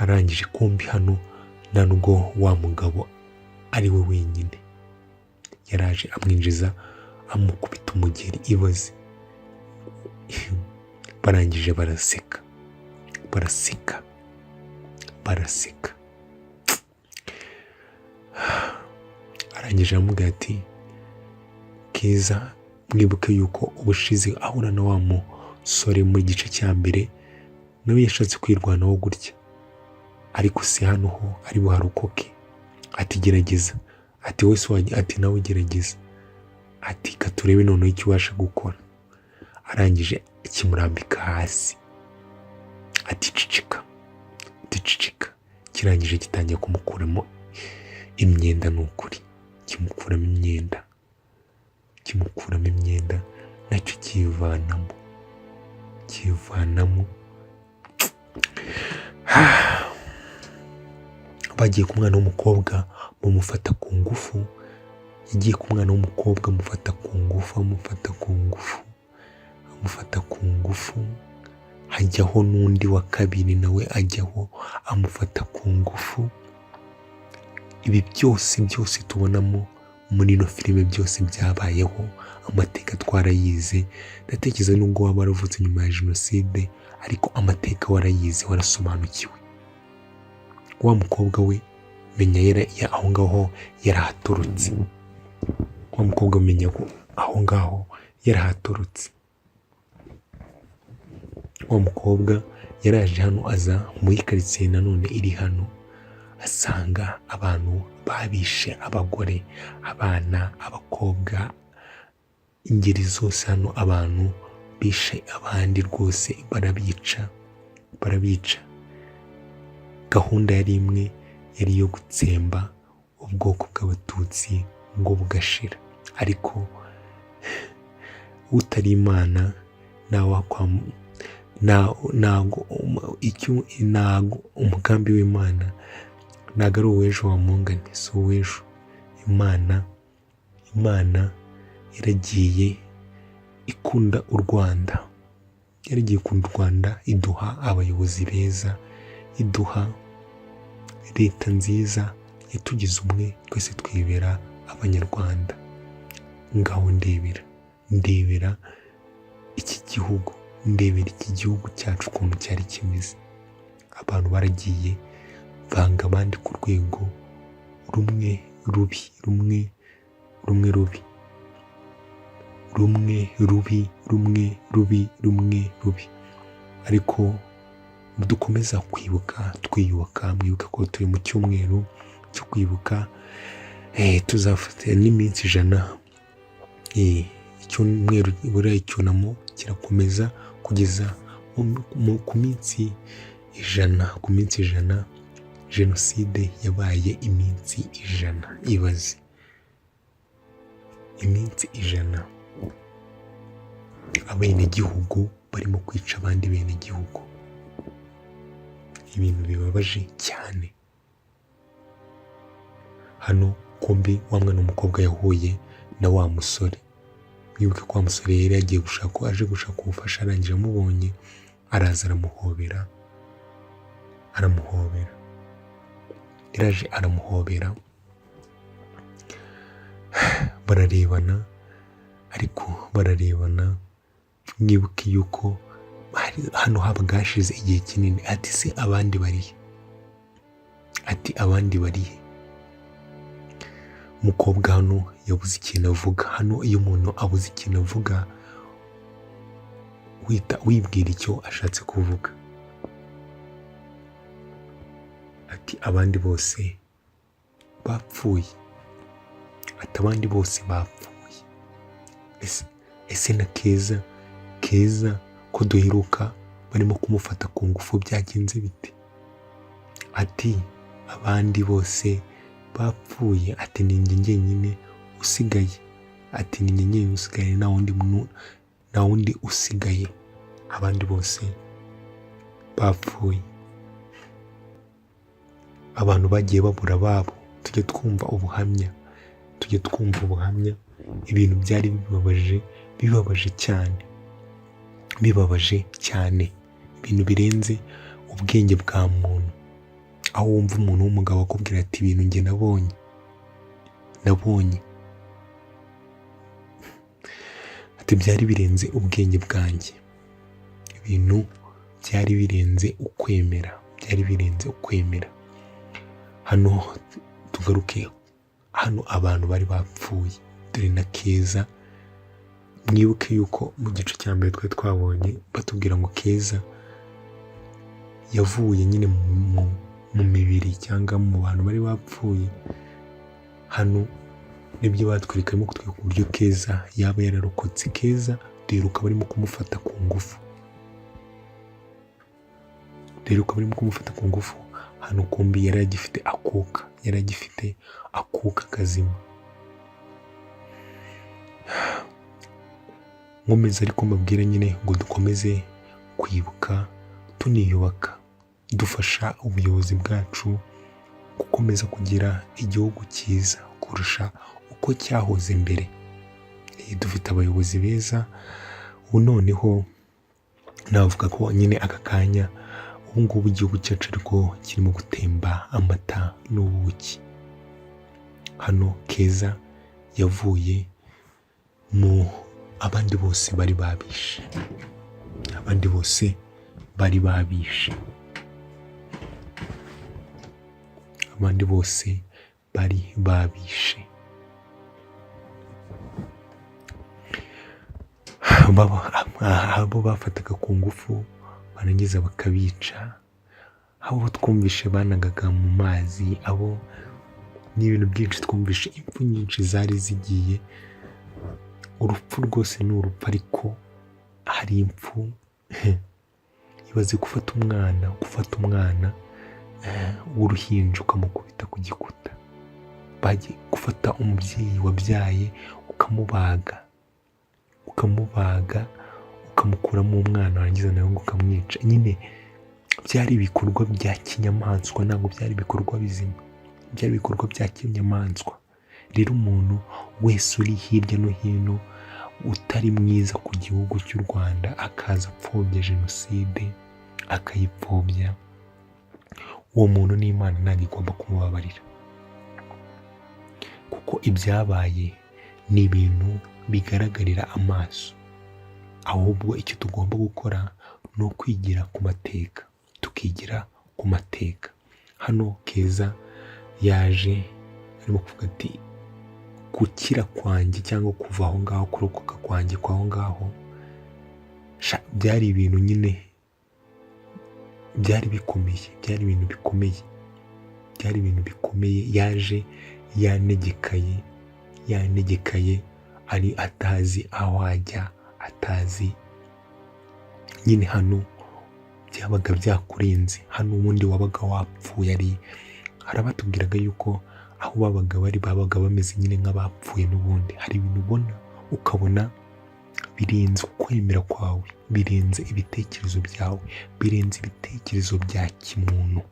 arangije. Kumbi hano nta nubwo wa mugabo ari we wenyine, yaraje amwinjiza amukubita umugeri ibaze. Barangije baraseka. Arangije aramubwira ati Keza, mwibuke yuko ubushize ahura na wa musore mu gice cya mbere, nawe yashatse kwirwanaho gutya, ariko si hano ho ari buharokoke. Ati gerageza, ati wese ati nawe gerageza, ati katurebe noneho icyo ubasha gukora. Arangije kimurambika hasi, ati cicika. Kirangije gitangiye kumukuramo imyenda, n'ukuri kimukuramo imyenda nacyo kivanamo. Bagiye ku mwana w'umukobwa bamufata ku ngufu, yagiye ku mwana w'umukobwa amufata ku ngufu, hajyaho n'undi wa kabiri nawe ajyaho amufata ku ngufu. Ibi byose tubonamo muri ino filime byose byabayeho, amateka twarayize. Ndatekereza nubwo waba waravutse nyuma ya Jenoside, ariko amateka warayize, warasobanukiwe. Wa mukobwa we menya aho ngaho yarahaturutse, wa mukobwa menya ko aho ngaho yarahaturutse. Wa mukobwa yaraje hano, aza muri karitsiye nanone iri hano, asanga abantu babishe abagore, abana, abakobwa, ingeri zose. Hano abantu bishe abandi rwose, barabica. Gahunda yari imwe, yari iyo gutsemba ubwoko bw'Abatutsi ngo bugashira. Ariko utari Imana ntago umugambi w'Imana ntago ari uw'ejo wa mungane, si uw'ejo. Imana yaragiye ikunda u Rwanda, iduha abayobozi beza, iduha leta nziza yatugize umwe, twese twibera abanyarwanda. Ngaho ndebera iki gihugu, ndebera iki gihugu cyacu ukuntu cyari kimeze. Abantu baragiye banga abandi ku rwego rumwe rubi, ariko dukomeza kwibuka twiyubaka. Mwibuke ko turi mu cyumweru cyo kwibuka, tuzafata n'iminsi 100. Icyumweru buriya icyunamo kirakomeza kugeza ku minsi 100. Jenoside yabaye iminsi 100. Ibaze iminsi 100 abenegihugu barimo kwica abandi benegihugu. Ibintu bibabaje cyane. Hano kumbi wa mwana w'umukobwa yahuye na wa musore. Mwibuke ko wa musore yari yagiye aje gushaka ubufasha, arangije amubonye araza aramuhobera, bararebana. Mwibuke yuko hano habaga hashize igihe kinini. Ati se abandi barihe? Umukobwa hano yabuze ikintu avuga. Hano iyo umuntu abuze ikintu avuga wibwira icyo ashatse kuvuga. Ati abandi bose bapfuye. Ese na Keza ko duheruka barimo kumufata ku ngufu byagenze bite? Ati abandi bose bapfuye. Ati ni njye njyenyine usigaye. Nta wundi usigaye. Abandi bose bapfuye. Abantu bagiye babura ababo. Tujye twumva ubuhamya. Ibintu byari bibabaje cyane. Ibintu birenze ubwenge bwa muntu. Aho wumva umuntu w'umugabo akubwira ati ibintu njye nabonye. Ati byari birenze ubwenge bwanjye. Ibintu byari birenze ukwemera. Hano tugaruke. Hano abantu bari bapfuye. Dore na Keza. Mwibuke yuko mu gice cya mbere twabonye batubwira ngo Keza yavuye nyine mu mibiri cyangwa mu bantu bari bapfuye. Hano nibyo batwereka kutwereka uburyo Keza yaba yararokotse. Keza duheruka barimo kumufata ku ngufu. Hano kumbi yari agifite akuka kazima. Nkomeza ariko mbabwira nyine ngo dukomeze kwibuka tuniyubaka, dufasha ubuyobozi bwacu gukomeza kugira igihugu cyiza kurusha uko cyahoze mbere. Dufite abayobozi beza. Ubu noneho navuga ko nyine aka kanya ubu ngubu igihugu cyacu ariko kirimo gutemba amata n'ubuki. Hano Keza yavuye mu abandi bose bari babishe. Abo bafataga ku ngufu barangiza bakabica. Abo twumvishe banagaga mu mazi. Abo ni ibintu byinshi twumvishe. Impfu nyinshi zari zigiye. Urupfu rwose ni urupfu, ariko hari impfu. Ibaze gufata umwana w'uruhinja ukamukubita ku gikuta. Bagiye gufata umubyeyi wabyaye ukamubaga ukamukuramo umwana, warangiza nawe ngo ukamwica. Nyine byari ibikorwa bya kinyamaswa, ntabwo byari ibikorwa bizima. Byari ibikorwa bya kinyamaswa. Rero umuntu wese uri hirya no hino utari mwiza ku gihugu cy'u Rwanda akaza apfobya Jenoside, akayipfobya, uwo muntu n'Imana ntabwo igomba kumubabarira, kuko ibyabaye ni ibintu bigaragarira amaso. Ahubwo icyo tugomba gukora ni ukwigira ku mateka, tukigira ku mateka. Hano Keza yaje arimo kuvuga ati gukira kwanjye cyangwa kuva aho ngaho, kurokoka kwanjye kw'aho ngaho byari ibintu nyine byari bikomeye, byari ibintu bikomeye, byari ibintu bikomeye. Yaje yanegekaye ari atazi aho ajya, atazi nyine. Hano byabaga byakurenze, hano ubundi wabaga wapfuye. Harabatubwiraga yuko aho babaga bameze nyine nk'abapfuye n'ubundi. Hari ibintu ubona ukabona birenze ukwemera kwawe, birenze ibitekerezo byawe, birenze ibitekerezo bya kimuntu.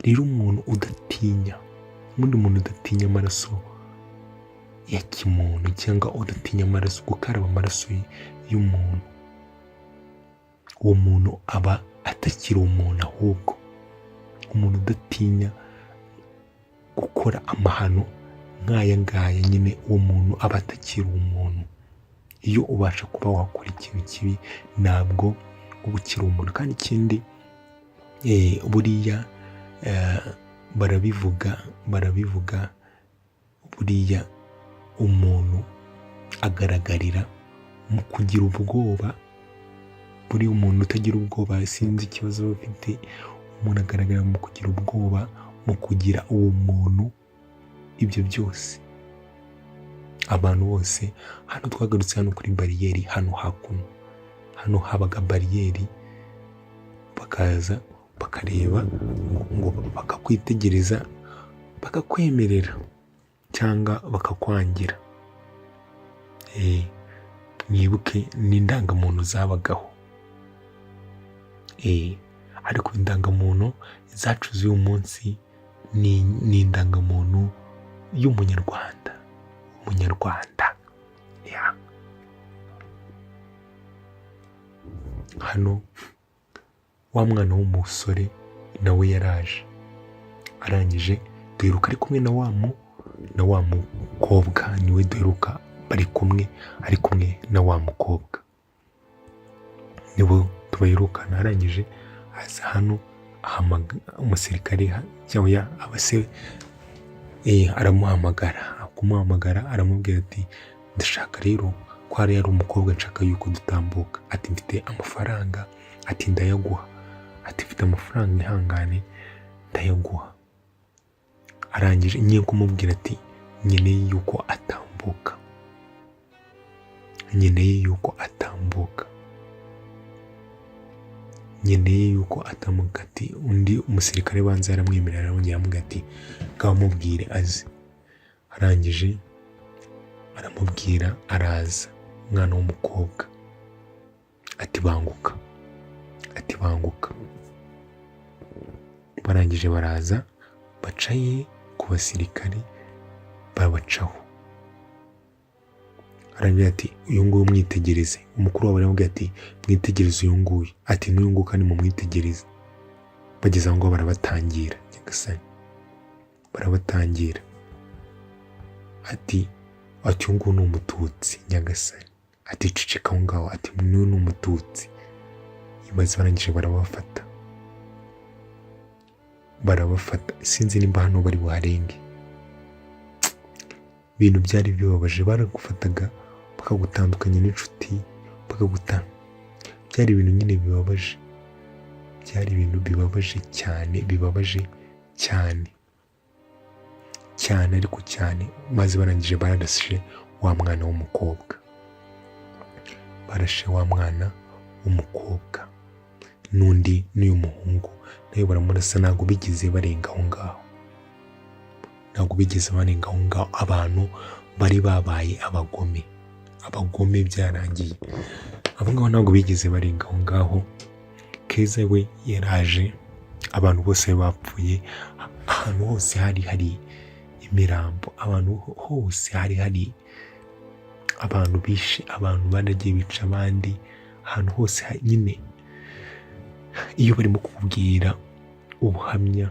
Rero umuntu udatinya amaraso ya kimuntu, cyangwa udatinya gukaraba amaraso y'umuntu, uwo muntu aba atakiri umuntu. Ahubwo umuntu udatinya gukora amahano nk'aya ngaya nyine, uwo muntu aba atakiri umuntu. Iyo ubasha kuba wakora ikintu kibi ntabwo uba ukiri umuntu. Kandi ikindi buriya barabivuga buriya umuntu agaragarira mu kugira ubwoba. Buriya umuntu utagira ubwoba sinzi ikibazo bafite. Umuntu agaragara mu kugira ubwoba, mu kugira uwo muntu ibyo byose. Abantu bose hano twagarutse hano kuri bariyeri, hano hakuno, hano habaga bariyeri, bakaza bakareba ngo bakakwitegereza, bakakwemerera cyangwa bakakwangira. Mwibuke n'indangamuntu zabagaho. Ariko indangamuntu zacu z'uyu munsi ni indangamuntu y'umunyarwanda. Hano wa mwana w'umusore nawe yaraje, arangije duheruka ari kumwe na wa mukobwa, niwe duheruka bari kumwe, ari kumwe na wa mukobwa, nibo tubaherukana. Arangije aza hano umusirikare cyangwa abase kumuhamagara aramubwira ati ndashaka rero ko hari umukobwa nshaka yuko dutambuka. Ati mfite amafaranga, ati ndayaguha, ati mfite amafaranga ihangane ndayaguha. Arangije ngiye kumubwira ati nkeneye yuko atambuka, nkeneye yuko atamuka. Ati undi umusirikare banza yaramwemerera, arongera aramubwira ati ngaho mubwire aze. Arangije aramubwira, araza umwana w'umukobwa, ati banguka. Barangije baraza bacaye ku basirikare, babacaho. Arambwira ati uyu nguyu mwitegereze. Umukuru wabo aramubwira ati mwitegereze uyu nguyu. Ati n'uyu nguyu kandi mumwitegereze. Bageze aho ngaho barabatangira, nyagasani, barabatangira. Ati uyu nguyu ni umututsi nyagasani. Ati ceceka aho ngaho. Ati n'uyu ni umututsi. Ibaze barangije barabafata. Sinzi nimba hano bari buharenge. Ibintu byari bibabaje. Baragufataga bakagutandukanya n'inshuti, byari ibintu nyine bibabaje. Byari ibintu bibabaje cyane ariko cyane. Maze barangije bararashe wa mwana w'umukobwa, n'undi n'uyu muhungu nawe baramurasa. Ntabwo bigeze barenga aho ngaho. Abantu bari babaye abagome byarangiye. Abo ngabo ntabwo bigeze barenga aho ngaho. Keza we yaraje, abantu bose bapfuye, ahantu hose hari imirambo, ahantu hose hari abantu bishe, abantu banagiye bica abandi, ahantu hose nyine. Iyo barimo kukubwira ubuhamya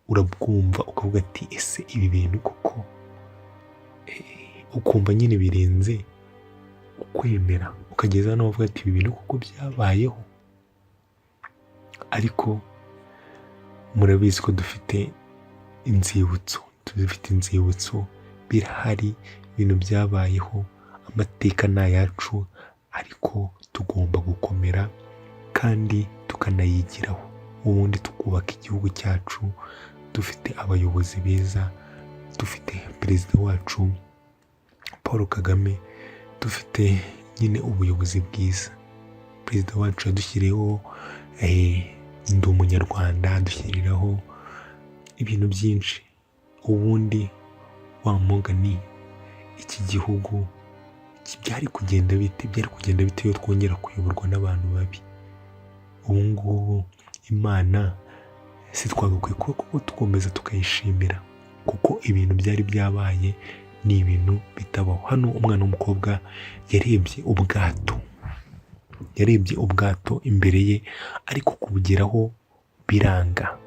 urabwumva ukavuga ati ese ibi bintu koko, ukumva nyine birenze ukwemera, ukageza nawe uvuga ati ibi bintu koko byabayeho. Ariko murabizi ko dufite inzibutso, birahari, ibintu byabayeho, amateka ni ayacu, ariko tugomba gukomera kandi tukanayigiraho, ubundi tukubaka igihugu cyacu dufite abayobozi beza, dufite perezida wacu Paul Kagame, dufite nyine ubuyobozi bwiza. Perezida wacu yadushyiriyeho ndi umunyarwanda, adushyiriraho ibintu byinshi. Ubundi wa mugani iki gihugu byari kugenda bite iyo twongera kuyoborwa n'abantu babi? Ubu ngubu Imana si twagakwiye kuko tukomeza tukayishimira, kuko ibintu byari byabaye ni ibintu bitabaho. Hano umwana w'umukobwa yarebye ubwato imbere ye, ariko kubugeraho biranga.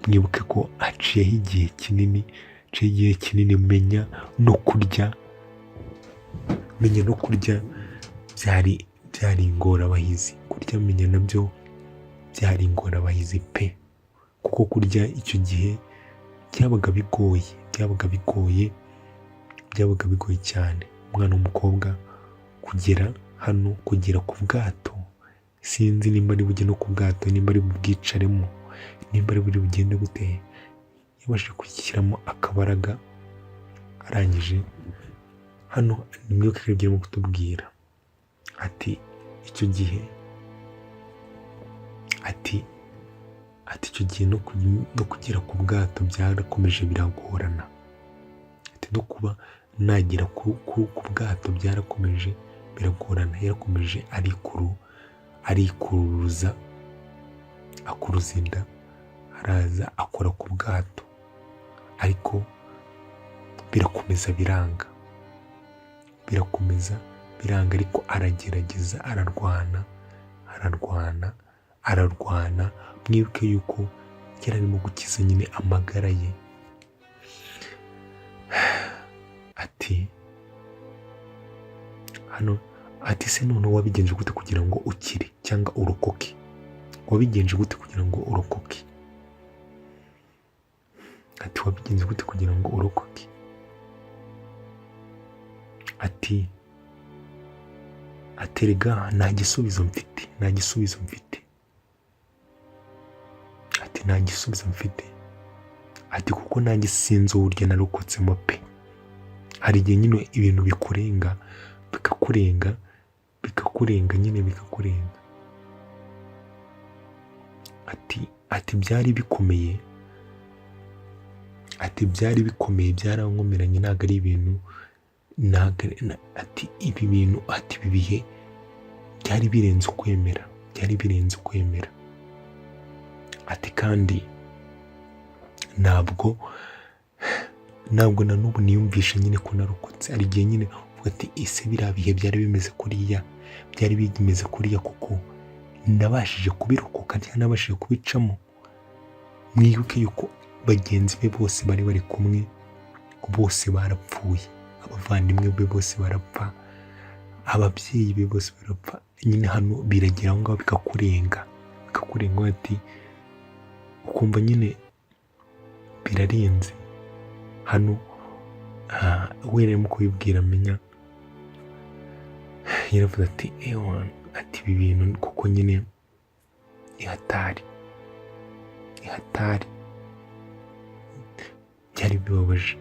Mwibuke ko haciyeho igihe kinini menya no kurya byari ingorabahizi. Kurya menya nabyo byari ingorabahizi pe, kuko kurya icyo gihe byabaga bigoye cyane. Umwana w'umukobwa kugera ku bwato, sinzi nimba ari bujye no ku bwato, nimba ari bubwicaremo, nimba ari buri bugende gute, yabashije kwishyiramo akabaraga. Arangije hano nimwe kirimo kutubwira ati icyo gihe no kugera ku bwato byarakomeje biragorana, ati no kuba nagera ku bwato byarakomeje biragorana. Yarakomeje arikuruza inda, araza akora ku bwato, ariko birakomeza biranga, ariko aragerageza, ararwana. Mwibuke yuko yari arimo gukiza nyine amagara ye. Ati se none wabigenje gute kugira ngo ukire cyangwa urokoke? Wabigenje gute kugira ngo urokoke? Ati wabigenje gute kugira ngo urokoke? Ati rega nta gisubizo mfite. Ati kuko nanjye sinzi uburyo narokotsemo pe. Hari igihe nyine ibintu bikurenga nyine bikakurenga. Ati byari bikomeye, byarankomeranye, ntabwo ari ibintu, ibi bihe byari birenze ukwemera. Ati kandi ntabwo na n'ubu niyumvisha nyine ko narokotse. Hari igihe nyine uvuga ati ese biriya bihe byari bimeze kuriya kuko nabashije kubirokoka cyangwa nabashije kubicamo. Mwibuke yuko bagenzi be bose bari kumwe, bose barapfuye, abavandimwe be bose barapfa, ababyeyi be bose barapfa. Nyine hano biragera aho ngaho bikakurenga ati ukumva nyine birarenze. Hano we arimo kubibwira amenya, yaravuze ati ati ibi bintu kuko nyine ihatari byari bibabaje.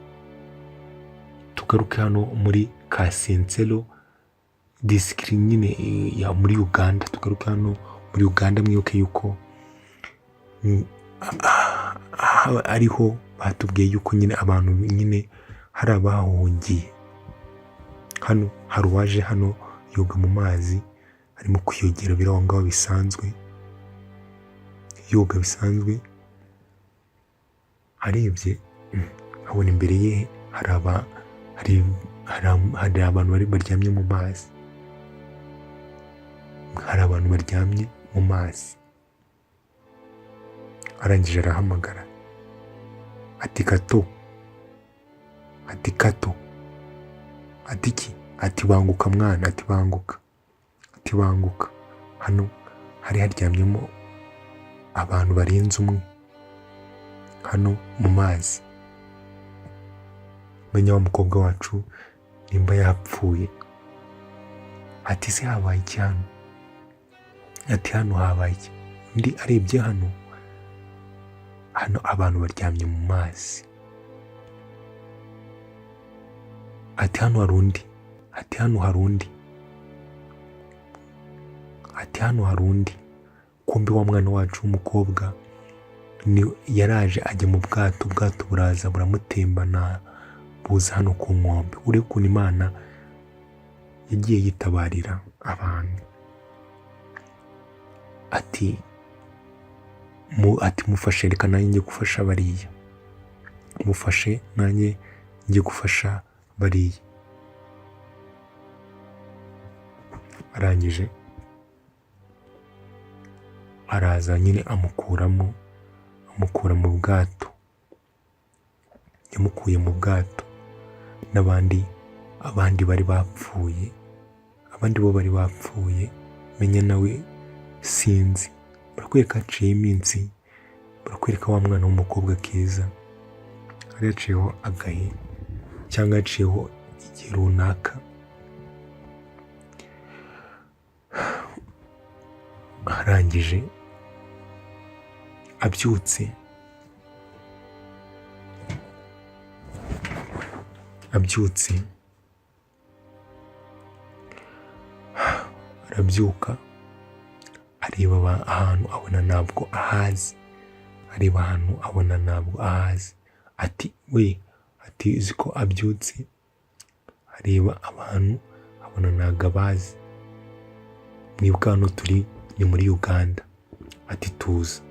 Tugaruke hano muri Kasensero district nyine ya muri Uganda. Mwibuke yuko ariho batubwiye yuko nyine abantu nyine hari abahungiye. Hano hari uwaje hano yoga mu mazi, arimo kwiyogera biraho ngaho bisanzwe, yoga bisanzwe. Arebye abona imbere ye hari abantu bari baryamye mu mazi. hari abantu baryamye mu mazi. Arangije arahamagara ati Kato, ati Kato, ati ki, ati banguka mwana, ati banguka, ati banguka, hano hari haryamyemo abantu barenze umwe hano mu mazi. Menya wa mukobwa wacu nimba yapfuye. Ati se habaye iki hano? Ati hano habaye iki? Undi arebye hano abantu baryamye mu mazi. Ati hano hari undi, ati hano hari undi, ati hano hari undi. Kumbe wa mwana wacu w'umukobwa yaraje ajya mu bwato buraza buramutembana buza hano ku nkombe. Urebe ukuntu Imana yagiye yitabarira abantu. Ati mufashe, reka nanjye njye gufasha bariya, mufashe nanjye njye gufasha bariya. Arangije araza nyine amukura mu bwato, yamukuye mu bwato. Abandi bari bapfuye, abandi bo bari bapfuye. Menya nawe sinzi, barakwereka haciyeho iminsi, barakwereka wa mwana w'umukobwa Keza hari yaciyeho agahe cyangwa yaciyeho igihe runaka. Arangije abyutse arabyuka areba ahantu abona ntabwo ahazi, ati we, ati uzi ko abyutse areba abantu abona ntabwo abazi. Mwibuka hano turi ni muri Uganda. Ati tuza,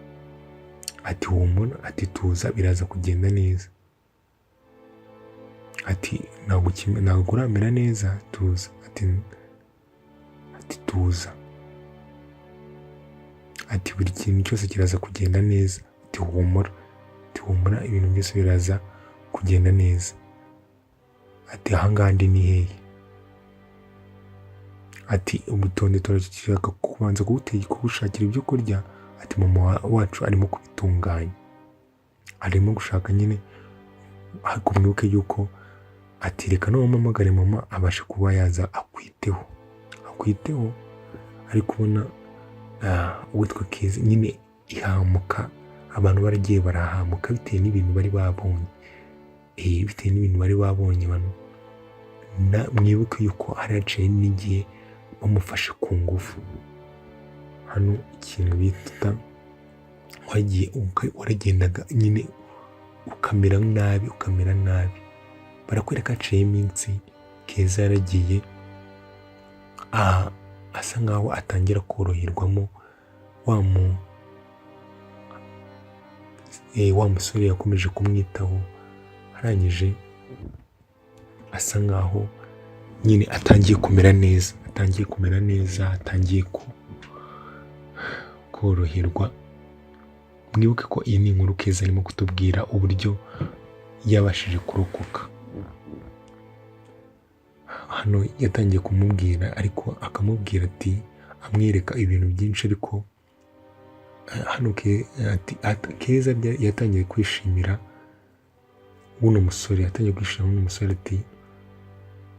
ati humura, ati tuza biraza kugenda neza, ati ntabwo uramera neza, tuza, ati tuza, ati buri kintu cyose kiraza kugenda neza, ati humura, ibintu byose biraza kugenda neza. Ati ahangaha ndi ni hehe? Ati ubutonde turashaka kubanza kugushakira ibyo kurya. Ati mama wacu arimo kubitunganya, arimo gushaka nyine. Ariko mwibuke yuko ati reka mpamagare mama abashe kuba yaza akwiteho. Ariko ubona uwitwa Keza nyine ihamuka, abantu baragiye barahamuka bitewe n'ibintu bari babonye. Mwibuke yuko hari haciye n'igihe bamufashe ku ngufu. Hano ikintu bita wagiye waragendaga nyine ukamera nabi. Barakwereka haciye iminsi Keza yaragiye asa nkaho atangira koroherwamo. Wa musore yakomeje kumwitaho, arangije asa nkaho nyine atangiye kumera neza, atangiye koroherwa. Mwibuke ko iyi ni inkuru Keza arimo kutubwira uburyo yabashije kurokoka. Hano yatangiye kumubwira, ariko akamubwira ati amwereka ibintu byinshi. Ariko hano Keza yatangiye kwishimira uno musore, ati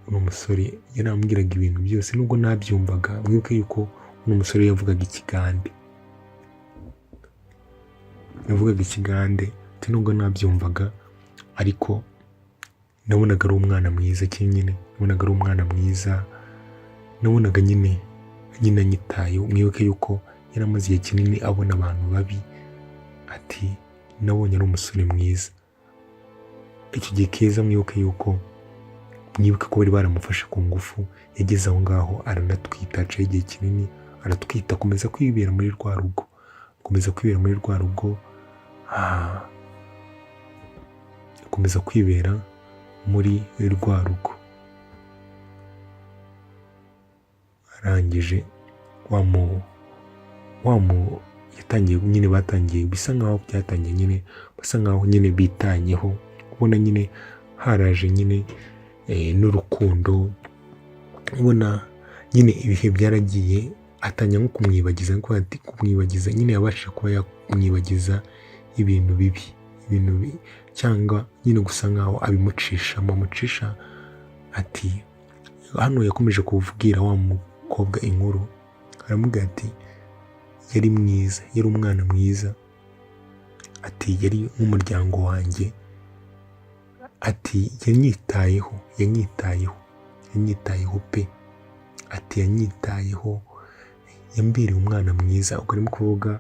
uno musore yaramubwiraga ibintu byose nubwo nabyumvaga. Mwibuke yuko uno musore yavugaga ikigande, ati nubwo nabyumvaga ariko nabonaga ari umwana mwiza, nabonaga nyine anyitayeho. Mwibuke yuko yari amaze igihe kinini abona abantu babi. Ati nabonye ari umusore mwiza. Icyo gihe Keza mwibuke ko bari baramufashe ku ngufu. Yageze aho ngaho aranatwita, aciye igihe kinini aratwita, akomeza kwibera muri rwa rugo, Arangije yatangiye nyine, batangiye bisa nkaho byatangiye nyine, basa nkaho nyine bitanyeho, ubona nyine haraje nyine n'urukundo, ubona nyine ibihe byaragiye, atangira nko kumwibagiza nyine, yabashije kuba yamwibagiza ibintu bibi cyangwa nyine gusa nkaho amucisha ati, hano yakomeje kubwira wa mukobwa inkuru, aramubwira ati yari mwiza, yari umwana mwiza, ati yari nk'umuryango wanjye, ati yanyitayeho pe, ati yanyitayeho, yambereye umwana mwiza. Ubwo arimo kuvuga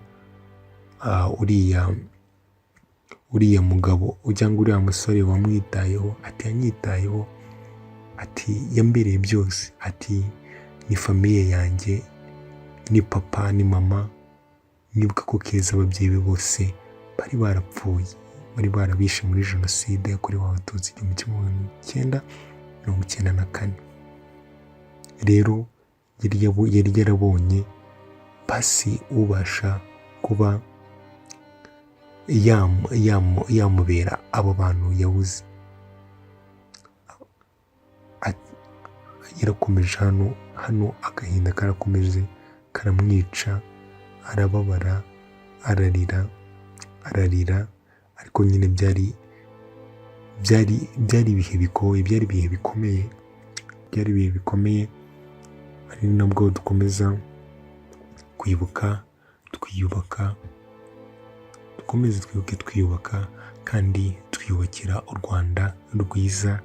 uriya mugabo cyangwa uriya musore wamwitayeho, ati yanyitayeho, ati yambereye byose, ati ni famiye yanjye, ni papa, ni mama. Nibuka ko Keza ababyeyi be bose bari barapfuye, bari barabishe muri jenoside yakorewe abatutsi 1994. rero yari yarabonye basi ubasha kuba yamubera abo bantu yabuze. Yarakomeje hano agahinda karakomeje karamwica, arababara, ararira, ariko nyine byari ibihe bigoye, byari ibihe bikomeye, ari nabwo dukomeza kwibuka, twiyubaka, dukomeze twiyubaka kandi twiyubakira u Rwanda rwiza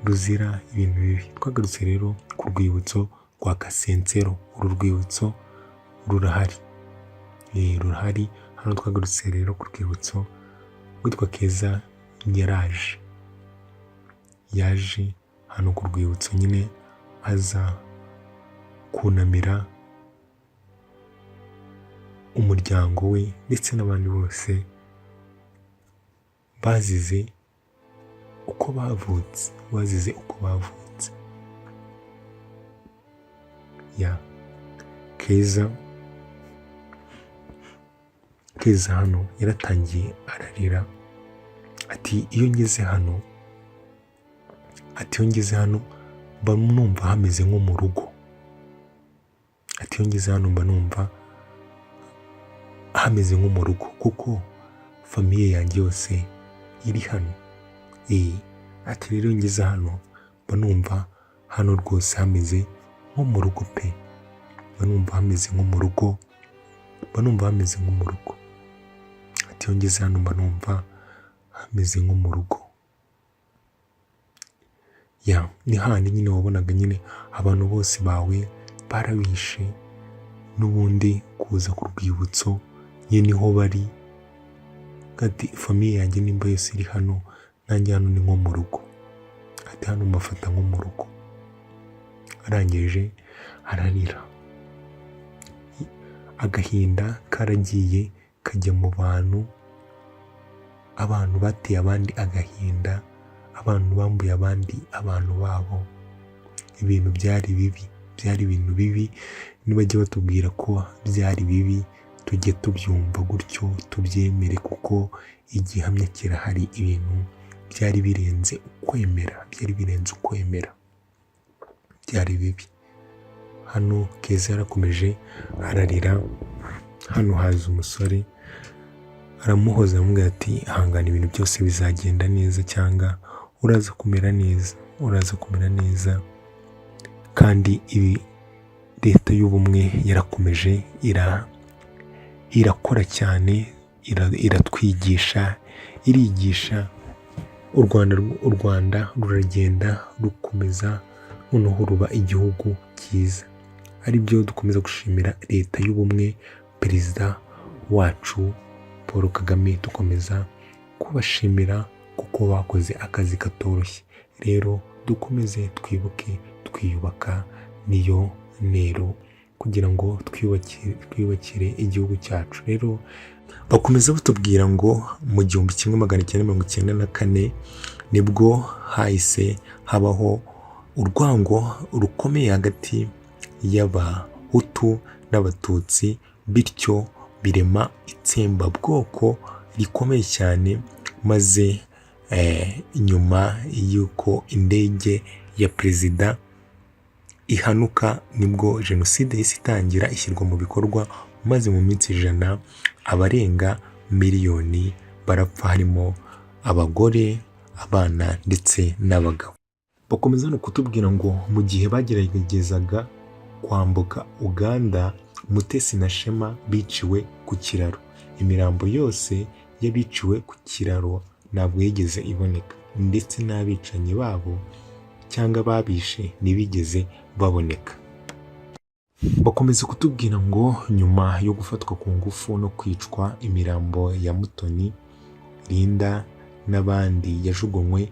ruzira ibintu bibi. Twagarutse rero ku rwibutso rwa Kasensero. Uru rwibutso rurahari, hano twagarutse rero ku rwibutso rwitwa Keza. yaje hano ku rwibutso nyine aza kunamira umuryango we ndetse n'abandi bose bazize uko bavutse, Keza hano yaratangiye ararira, ati iyo ngeze hano mba numva hameze nko mu rugo, kuko famiye yanjye yose iri hano. Ati rero ngeze hano mba numva hano rwose hameze nko mu rugo pe, mba numva hameze nko mu rugo. Ati iyo ngeze hano mba numva hameze nko mu rugo. Ni handi nyine wabonaga nyine abantu bose bawe barabishe, n'ubundi kuza ku rwibutso nyine niho bari. Ati famiye yanjye nimba yose iri hano, nanjye hano ni nko mu rugo. Ati hano mbafata nko mu rugo. Arangije ararira, agahinda karagiye kajya mu bantu bateye abandi agahinda, abantu bambuye abandi abantu babo. Ibintu byari ibintu bibi. Nibajya batubwira ko byari bibi, tujye tubyumva gutyo, tubyemere, kuko igihamya kirahari. Ibintu byari birenze ukwemera, byari bibi. Hano Keza yarakomeje ararira. Hano haza umusore aramuhoza, aramubwira ati ihangane, ibintu byose bizagenda neza, cyangwa uraza kumera neza. Kandi ibi leta y'ubumwe yarakomeje irakora cyane, iratwigisha, irigisha. U Rwanda ruragenda rukomeza, noneho ruba igihugu cyiza. Ari byo dukomeza gushimira leta y'ubumwe, perezida wacu Paul Kagame, dukomeza kubashimira kuko bakoze akazi katoroshye. Rero dukomeze twibuke, twiyubaka, niyo ntero, kugira ngo twiyubakire igihugu cyacu. Rero bakomeza batubwira ngo mu 1994 nibwo hahise habaho urwango rukomeye hagati Hutu n'Abatutsi, bityo birema itsembabwoko rikomeye cyane. Maze nyuma y'uko indege ya perezida ihanuka nibwo jenoside yahise itangira ishyirwa mu bikorwa, maze mu minsi 100 abarenga miliyoni barapfa, harimo abagore, abana ndetse n'abagabo. Bakomeza no kutubwira ngo mu gihe bageragezaga kwambuka Uganda, Mutesi na Shema biciwe ku kiraro. Imirambo yose y'abiciwe ku kiraro ntabwo yigeze iboneka, ndetse n'abicanyi babo cyangwa babishe ntibigeze baboneka. Bakomeza kutubwira ngo nyuma yo gufatwa ku ngufu no kwicwa, imirambo ya Mutoni, Linda n'abandi yajugunywe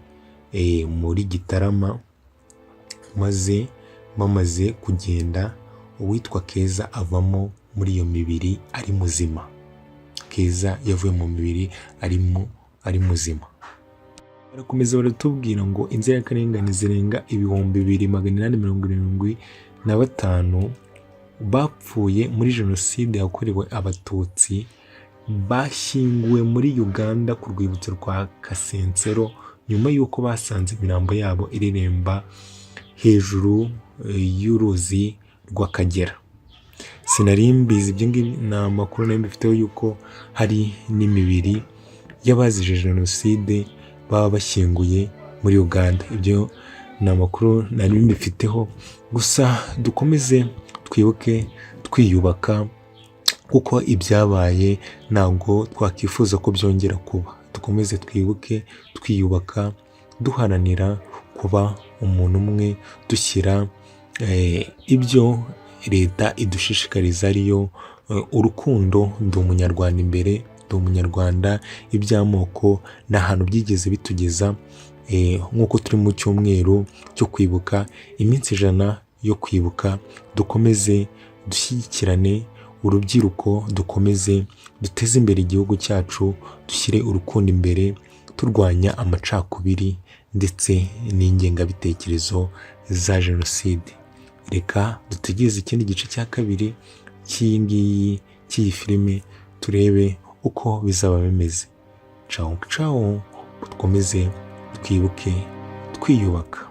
muri Gitarama, maze bamaze kugenda uwitwa Keza avamo muri iyo mibiri ari muzima. Keza yavuye mu mibiri ari muzima. Barakomeza baratubwira ngo inzirakarengane zirenga 2875 bapfuye muri jenoside yakorewe Abatutsi bashyinguwe muri Uganda ku rwibutso rwa Kasensero, nyuma y'uko basanze imirambo yabo ireremba hejuru y'uruzi rw'Akagera. Sinari mbizi ibyo ngibi, ni amakuru nari mbifiteho yuko hari n'imibiri y'abazize jenoside baba bashyinguye muri Uganda. Ibyo ni amakuru nari mbifiteho. Gusa dukomeze twibuke twiyubaka, kuko ibyabaye ntabwo twakifuza ko byongera kuba. Dukomeze twibuke twiyubaka, duharanira kuba umuntu umwe, dushyira ibyo leta idushishikariza ariyo urukundo, ndi umunyarwanda imbere, ndi umunyarwanda. Iby'amoko nta hantu byigeze bitugeza. Nk'uko turi mu cyumweru cyo kwibuka, iminsi 100 yo kwibuka, dukomeze dushyigikirane, urubyiruko dukomeze duteze imbere igihugu cyacu, dushyire urukundo imbere, turwanya amacakubiri ndetse n'ingengabitekerezo za jenoside. Reka dutegereze ikindi gice cya kabiri cy'iyi filime, turebe uko bizaba bimeze. Ciao ciao, dukomeze twibuke twiyubaka.